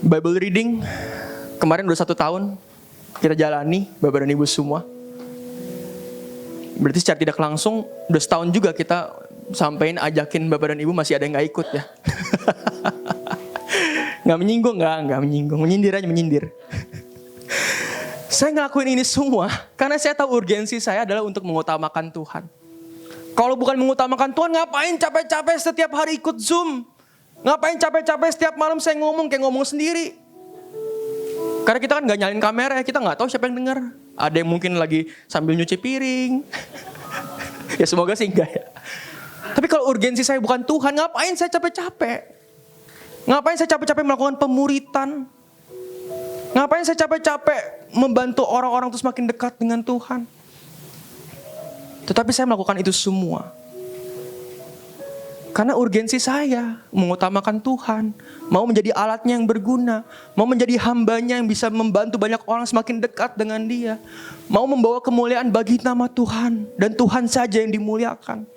Bible reading kemarin udah 1 tahun kita jalani, Bapak dan Ibu semua. Berarti secara tidak langsung udah setahun juga kita sampein ajakin Bapak dan Ibu, masih ada yang gak ikut ya. Gak menyinggung, gak menyinggung, menyindir aja, menyindir. Saya ngelakuin ini semua karena saya tahu urgensi saya adalah untuk mengutamakan Tuhan. Kalau bukan mengutamakan Tuhan, ngapain capek-capek setiap hari ikut Zoom? Ngapain capek-capek setiap malam saya ngomong kayak ngomong sendiri? Karena kita kan gak nyalin kamera ya, kita gak tahu siapa yang dengar. Ada yang mungkin lagi sambil nyuci piring. Ya semoga sih enggak ya. Tapi kalau urgensi saya bukan Tuhan, ngapain saya capek-capek? Ngapain saya capek-capek melakukan pemuritan? Ngapain saya capek-capek membantu orang-orang untuk semakin dekat dengan Tuhan? Tetapi saya melakukan itu semua karena urgensi saya mengutamakan Tuhan, mau menjadi alatnya yang berguna, mau menjadi hambanya yang bisa membantu banyak orang semakin dekat dengan Dia, mau membawa kemuliaan bagi nama Tuhan, dan Tuhan saja yang dimuliakan.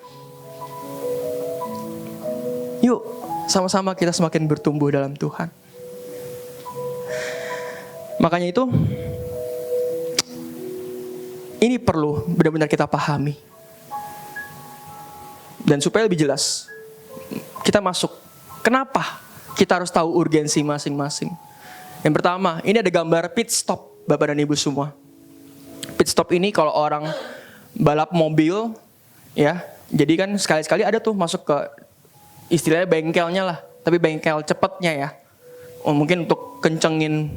Yuk, sama-sama kita semakin bertumbuh dalam Tuhan. Makanya itu, ini perlu benar-benar kita pahami. Dan supaya lebih jelas, kita masuk. Kenapa kita harus tahu urgensi masing-masing? Yang pertama, ini ada gambar pit stop, Bapak dan Ibu semua. Pit stop ini kalau orang balap mobil, ya, jadi kan sekali-sekali ada tuh masuk ke istilahnya bengkelnya lah, tapi bengkel cepatnya ya. Mungkin untuk kencengin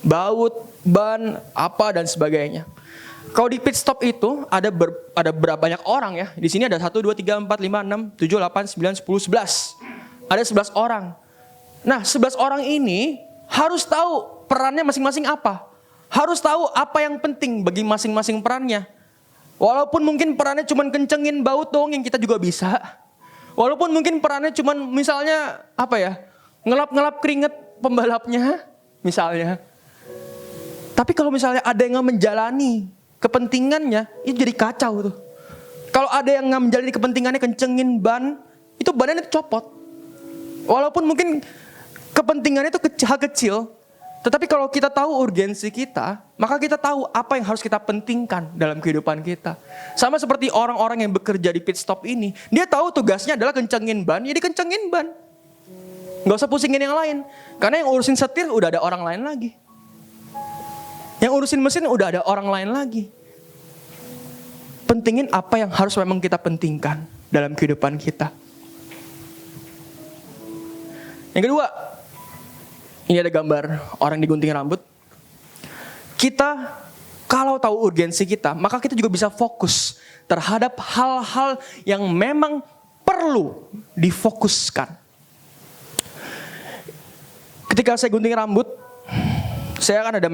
baut, ban, apa dan sebagainya. Kalau di pit stop itu ada berapa banyak orang ya? Di sini ada 1, 2, 3, 4, 5, 6, 7, 8, 9, 10, 11. Ada 11 orang. Nah 11 orang ini harus tahu perannya masing-masing apa. Harus tahu apa yang penting bagi masing-masing perannya. Walaupun mungkin perannya cuma kencengin baut dong yang kita juga bisa. Walaupun mungkin perannya cuma misalnya apa ya? Ngelap-ngelap keringet pembalapnya misalnya. Tapi kalau misalnya ada yang menjalani kepentingannya, itu jadi kacau tuh. Kalau ada yang menjalani kepentingannya kencengin ban, itu badannya copot. Walaupun mungkin kepentingannya itu hal kecil, tetapi kalau kita tahu urgensi kita, maka kita tahu apa yang harus kita pentingkan dalam kehidupan kita. Sama seperti orang-orang yang bekerja di pit stop ini, dia tahu tugasnya adalah kencengin ban, jadi kencengin ban. Gak usah pusingin yang lain, karena yang urusin setir udah ada orang lain lagi. Yang urusin mesin udah ada orang lain lagi. Pentingin apa yang harus memang kita pentingkan dalam kehidupan kita. Yang kedua, ini ada gambar orang digunting rambut. Kita kalau tahu urgensi kita, maka kita juga bisa fokus terhadap hal-hal yang memang perlu difokuskan. Ketika saya gunting rambut, saya kan ada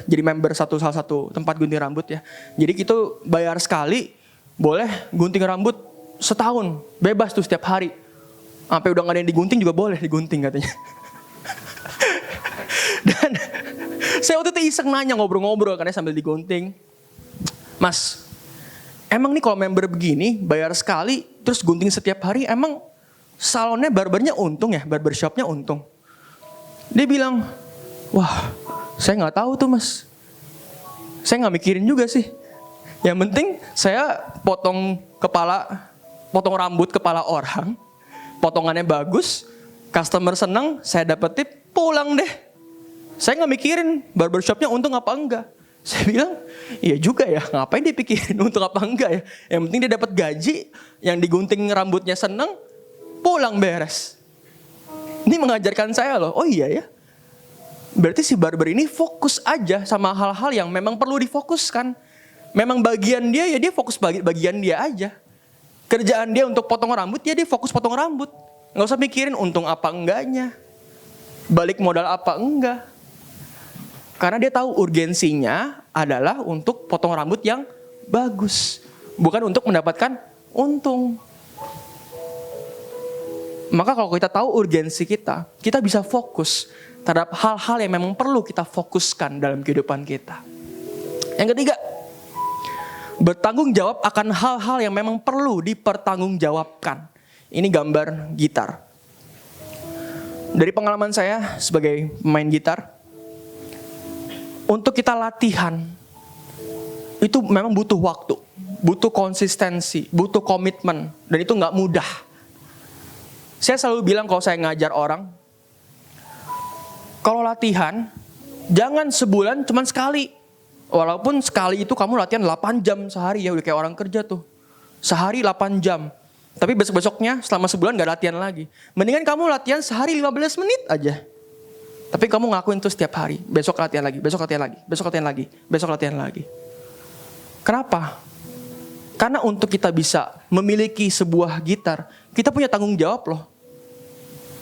jadi member salah satu tempat gunting rambut ya. Jadi kita bayar sekali, boleh gunting rambut setahun, bebas tuh setiap hari. Sampai udah gak ada yang digunting juga boleh digunting katanya. Dan saya waktu itu iseng nanya, ngobrol-ngobrol karena sambil digunting. Mas, emang nih kalau member begini, bayar sekali, terus gunting setiap hari, emang salonnya barbernya untung ya, barbershopnya untung? Dia bilang, wah, saya nggak tahu tuh mas. Saya nggak mikirin juga sih. Yang penting saya potong rambut kepala orang, potongannya bagus, customer senang, saya dapet tip, pulang deh. Saya nggak mikirin barbershopnya untung apa enggak. Saya bilang, iya juga ya, ngapain dipikirin untung apa enggak ya. Yang penting dia dapat gaji, yang digunting rambutnya senang, pulang beres. Ini mengajarkan saya loh, oh iya ya. Berarti si barber ini fokus aja sama hal-hal yang memang perlu difokuskan. Memang bagian dia ya dia fokus bagian dia aja. Kerjaan dia untuk potong rambut ya dia fokus potong rambut. Nggak usah mikirin untung apa enggaknya, balik modal apa enggak. Karena dia tahu urgensinya adalah untuk potong rambut yang bagus, bukan untuk mendapatkan untung. Maka kalau kita tahu urgensi kita bisa fokus terhadap hal-hal yang memang perlu kita fokuskan dalam kehidupan kita. Yang ketiga, bertanggung jawab akan hal-hal yang memang perlu dipertanggungjawabkan. Ini gambar gitar. Dari pengalaman saya sebagai pemain gitar, untuk kita latihan, itu memang butuh waktu, butuh konsistensi, butuh komitmen, dan itu gak mudah. Saya selalu bilang kalau saya ngajar orang, kalau latihan, jangan sebulan cuman sekali. Walaupun sekali itu kamu latihan 8 jam sehari, ya udah kayak orang kerja tuh. Sehari 8 jam. Tapi besok-besoknya selama sebulan gak latihan lagi. Mendingan kamu latihan sehari 15 menit aja. Tapi kamu ngakuin itu setiap hari. Besok latihan lagi, besok latihan lagi, besok latihan lagi, besok latihan lagi. Kenapa? Karena untuk kita bisa memiliki sebuah gitar, kita punya tanggung jawab loh.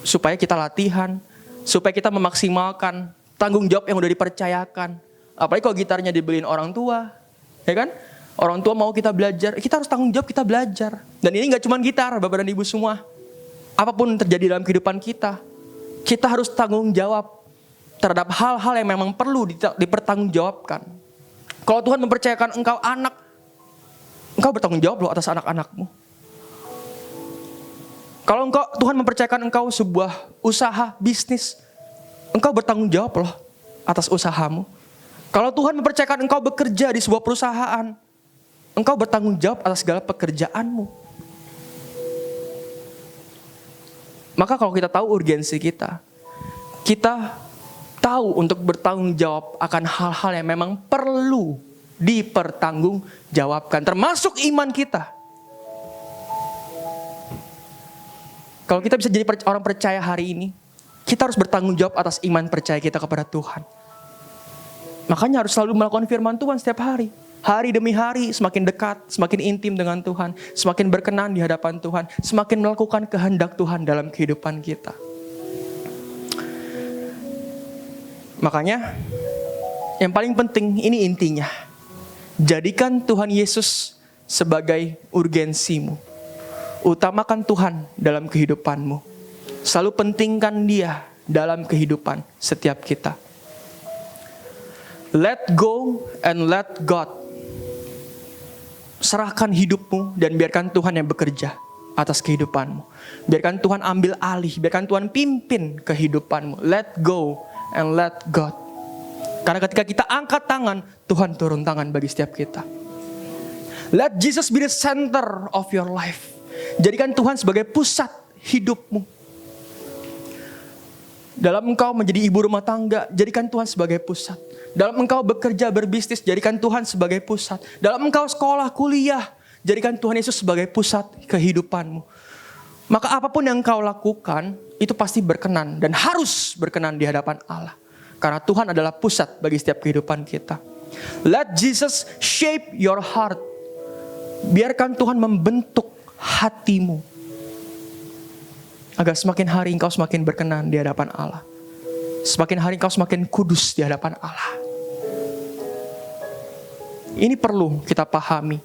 Supaya kita latihan, supaya kita memaksimalkan tanggung jawab yang udah dipercayakan. Apalagi kalau gitarnya dibeliin orang tua, ya kan? Orang tua mau kita belajar, kita harus tanggung jawab kita belajar. Dan ini gak cuma gitar, Bapak dan Ibu semua. Apapun yang terjadi dalam kehidupan kita harus tanggung jawab terhadap hal-hal yang memang perlu dipertanggungjawabkan. Kalau Tuhan mempercayakan engkau anak, engkau bertanggung jawab loh atas anak-anakmu. Kalau Tuhan mempercayakan engkau sebuah usaha, bisnis, engkau bertanggung jawab loh atas usahamu. Kalau Tuhan mempercayakan engkau bekerja di sebuah perusahaan, engkau bertanggung jawab atas segala pekerjaanmu. Maka kalau kita tahu urgensi kita tahu untuk bertanggung jawab akan hal-hal yang memang perlu dipertanggungjawabkan, termasuk iman kita. Kalau kita bisa jadi orang percaya hari ini, kita harus bertanggung jawab atas iman percaya kita kepada Tuhan. Makanya harus selalu melakukan firman Tuhan setiap hari. Hari demi hari semakin dekat, semakin intim dengan Tuhan, semakin berkenan di hadapan Tuhan, semakin melakukan kehendak Tuhan dalam kehidupan kita. Makanya yang paling penting ini intinya. Jadikan Tuhan Yesus sebagai urgensimu. Utamakan Tuhan dalam kehidupanmu. Selalu pentingkan Dia dalam kehidupan setiap kita. Let go and let God. Serahkan hidupmu dan biarkan Tuhan yang bekerja atas kehidupanmu. Biarkan Tuhan ambil alih, biarkan Tuhan pimpin kehidupanmu. Let go and let God. Karena ketika kita angkat tangan, Tuhan turun tangan bagi setiap kita. Let Jesus be the center of your life. Jadikan Tuhan sebagai pusat hidupmu. Dalam engkau menjadi ibu rumah tangga, jadikan Tuhan sebagai pusat. Dalam engkau bekerja, berbisnis, jadikan Tuhan sebagai pusat. Dalam engkau sekolah, kuliah, jadikan Tuhan Yesus sebagai pusat kehidupanmu. Maka apapun yang engkau lakukan, itu pasti berkenan dan harus berkenan di hadapan Allah. Karena Tuhan adalah pusat bagi setiap kehidupan kita. Let Jesus shape your heart. Biarkan Tuhan membentuk hatimu. Agar semakin hari engkau semakin berkenan di hadapan Allah. Semakin hari engkau semakin kudus di hadapan Allah. Ini perlu kita pahami.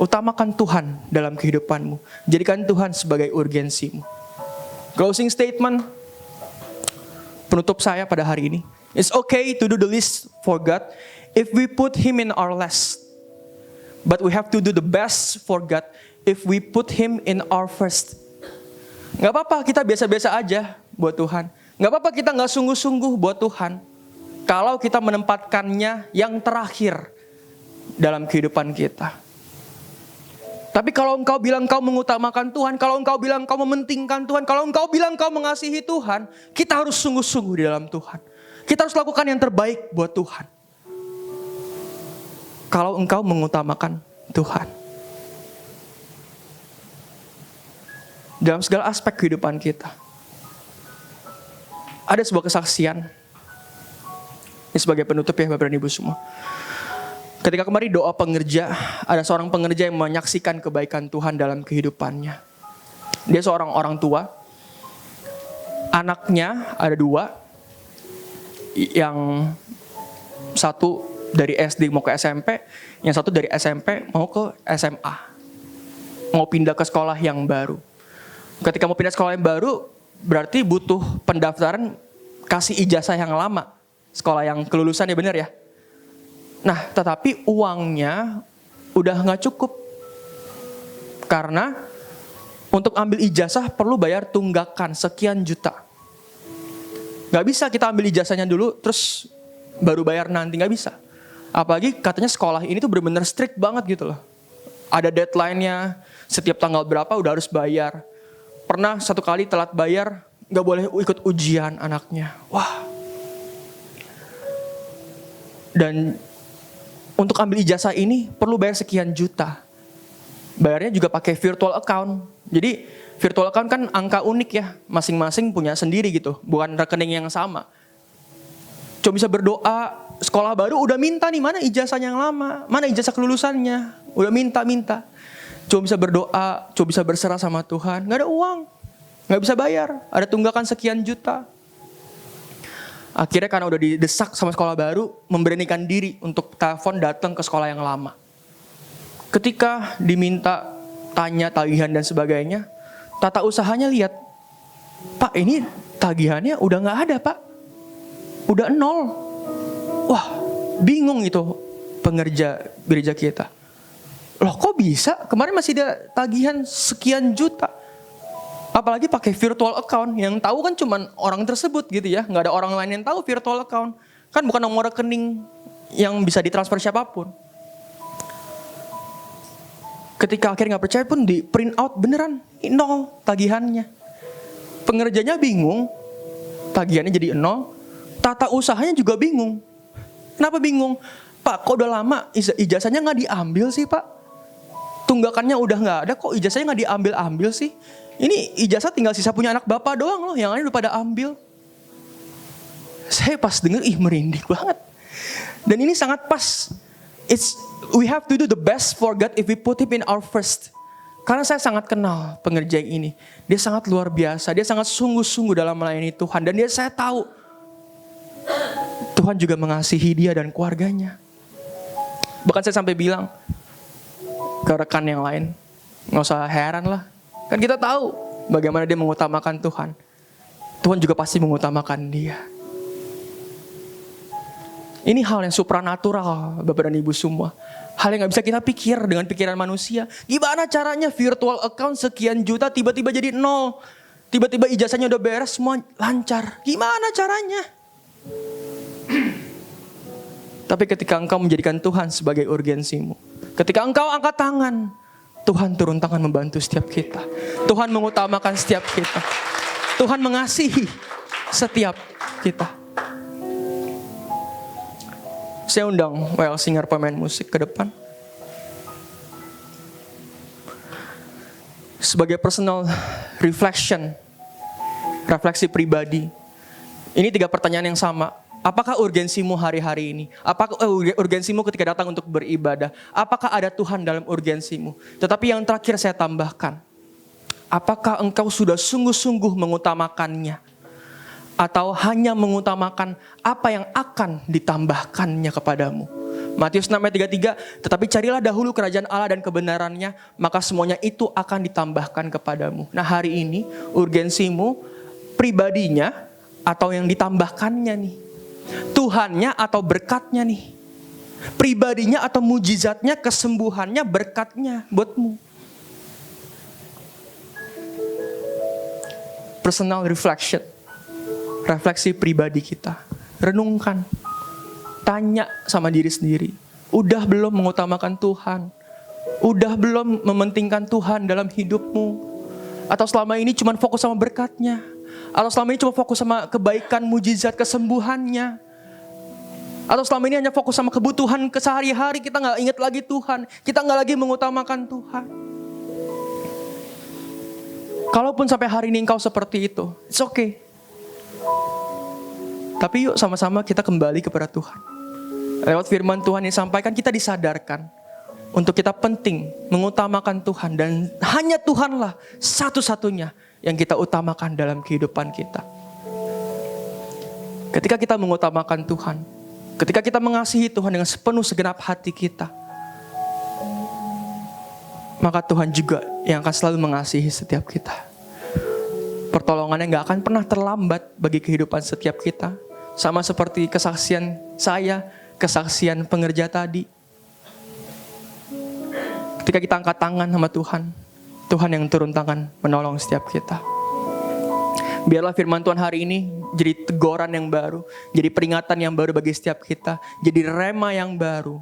Utamakan Tuhan dalam kehidupanmu. Jadikan Tuhan sebagai urgensimu. Closing statement penutup saya pada hari ini. It's okay to do the least for God if we put Him in our last. But we have to do the best for God if we put Him in our first. Gak apa-apa kita biasa-biasa aja buat Tuhan. Gak apa-apa kita gak sungguh-sungguh buat Tuhan. Kalau kita menempatkannya yang terakhir dalam kehidupan kita. Tapi kalau engkau bilang engkau mengutamakan Tuhan, kalau engkau bilang engkau mementingkan Tuhan, kalau engkau bilang engkau mengasihi Tuhan, kita harus sungguh-sungguh di dalam Tuhan. Kita harus lakukan yang terbaik buat Tuhan. Kalau engkau mengutamakan Tuhan. Dalam segala aspek kehidupan kita. Ada sebuah kesaksian. Ini sebagai penutup ya Bapak dan Ibu semua. Ketika kemarin doa pengerja, ada seorang pengerja yang menyaksikan kebaikan Tuhan dalam kehidupannya. Dia seorang orang tua. Anaknya ada 2. Yang satu dari SD mau ke SMP, yang satu dari SMP mau ke SMA. Mau pindah ke sekolah yang baru. Ketika mau pindah sekolah yang baru, berarti butuh pendaftaran kasih ijazah yang lama. Sekolah yang kelulusan ya, benar ya? Nah, tetapi uangnya udah nggak cukup. Karena untuk ambil ijazah perlu bayar tunggakan sekian juta. Gak bisa kita ambil ijazahnya dulu terus baru bayar nanti, gak bisa. Apalagi katanya sekolah ini tuh benar-benar strict banget gitu loh. Ada deadline-nya, setiap tanggal berapa udah harus bayar. Pernah satu kali telat bayar, gak boleh ikut ujian anaknya. Wah. Dan untuk ambil ijazah ini perlu bayar sekian juta. Bayarnya juga pakai virtual account. Jadi virtual account kan angka unik ya, masing-masing punya sendiri gitu, bukan rekening yang sama. Coba bisa berdoa, sekolah baru udah minta nih, mana ijazahnya yang lama, mana ijazah kelulusannya, udah minta. Coba bisa berdoa, coba bisa berserah sama Tuhan, gak ada uang, gak bisa bayar, ada tunggakan sekian juta. Akhirnya karena udah didesak sama sekolah baru, memberanikan diri untuk telepon datang ke sekolah yang lama. Ketika diminta tanya tagihan dan sebagainya, tata usahanya lihat, Pak ini tagihannya udah gak ada Pak, udah 0. Wah bingung itu pengerja gereja kita. Loh kok bisa, kemarin masih ada tagihan sekian juta. Apalagi pakai virtual account, yang tahu kan cuma orang tersebut gitu ya, gak ada orang lain yang tahu virtual account. Kan bukan nomor rekening yang bisa ditransfer siapapun. Ketika akhirnya gak percaya pun di print out beneran 0 tagihannya. Pengerjanya bingung, tagihannya jadi 0. Tata usahanya juga bingung. Kenapa bingung? Pak kok udah lama ijazahnya gak diambil sih Pak? Tunggakannya udah gak ada, kok ijazahnya gak diambil-ambil sih? Ini ijazah tinggal sisa punya anak bapak doang loh, yang lain udah pada ambil. Saya pas denger, merinding banget. Dan ini sangat pas. We have to do the best for God if we put Him in our first. Karena saya sangat kenal pengerja ini. Dia sangat luar biasa. Dia sangat sungguh-sungguh dalam melayani Tuhan. Dan saya tahu Tuhan juga mengasihi dia dan keluarganya. Bahkan saya sampai bilang ke rekan yang lain, gak usah heran lah. Kan kita tahu bagaimana dia mengutamakan Tuhan. Tuhan juga pasti mengutamakan dia. Ini hal yang supranatural, Bapak dan Ibu semua. Hal yang gak bisa kita pikir dengan pikiran manusia. Gimana caranya virtual account sekian juta tiba-tiba jadi 0. Tiba-tiba ijazahnya udah beres, semua lancar. Gimana caranya? Tapi ketika engkau menjadikan Tuhan sebagai urgensimu. Ketika engkau angkat tangan, Tuhan turun tangan membantu setiap kita. Tuhan mengutamakan setiap kita. Tuhan mengasihi setiap kita. Saya undang well singer pemain musik ke depan. Sebagai personal reflection, refleksi pribadi. Ini 3 pertanyaan yang sama. Apakah urgensimu hari-hari ini? Apakah urgensimu ketika datang untuk beribadah? Apakah ada Tuhan dalam urgensimu? Tetapi yang terakhir saya tambahkan. Apakah engkau sudah sungguh-sungguh mengutamakannya? Atau hanya mengutamakan apa yang akan ditambahkannya kepadamu? Matius 6 ayat 33, tetapi carilah dahulu kerajaan Allah dan kebenarannya, maka semuanya itu akan ditambahkan kepadamu. Nah hari ini urgensimu pribadinya atau yang ditambahkannya nih? Tuhannya atau berkatnya nih? Pribadinya atau mujizatnya, kesembuhannya, berkatnya buatmu? Personal reflection. Refleksi pribadi kita. Renungkan. Tanya sama diri sendiri. Udah belum mengutamakan Tuhan? Udah belum mementingkan Tuhan dalam hidupmu? Atau selama ini cuma fokus sama berkatnya? Atau selama ini cuma fokus sama kebaikan, mujizat, kesembuhannya? Atau selama ini hanya fokus sama kebutuhan kesehari-hari, kita gak ingat lagi Tuhan, kita gak lagi mengutamakan Tuhan? Kalaupun sampai hari ini engkau seperti itu, it's okay. Tapi yuk sama-sama kita kembali kepada Tuhan. Lewat firman Tuhan yang disampaikan, kita disadarkan untuk kita penting mengutamakan Tuhan, dan hanya Tuhanlah satu-satunya yang kita utamakan dalam kehidupan kita. Ketika kita mengutamakan Tuhan, ketika kita mengasihi Tuhan dengan sepenuh segenap hati kita, maka Tuhan juga yang akan selalu mengasihi setiap kita. Pertolongannya gak akan pernah terlambat bagi kehidupan setiap kita. Sama seperti kesaksian saya, kesaksian pengerja tadi. Ketika kita angkat tangan sama Tuhan, Tuhan yang turun tangan menolong setiap kita. Biarlah firman Tuhan hari ini jadi teguran yang baru, jadi peringatan yang baru bagi setiap kita, jadi rema yang baru,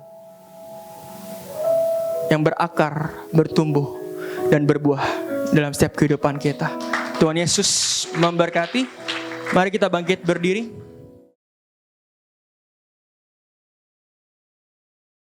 yang berakar, bertumbuh, dan berbuah dalam setiap kehidupan kita. Tuhan Yesus memberkati. Mari kita bangkit berdiri.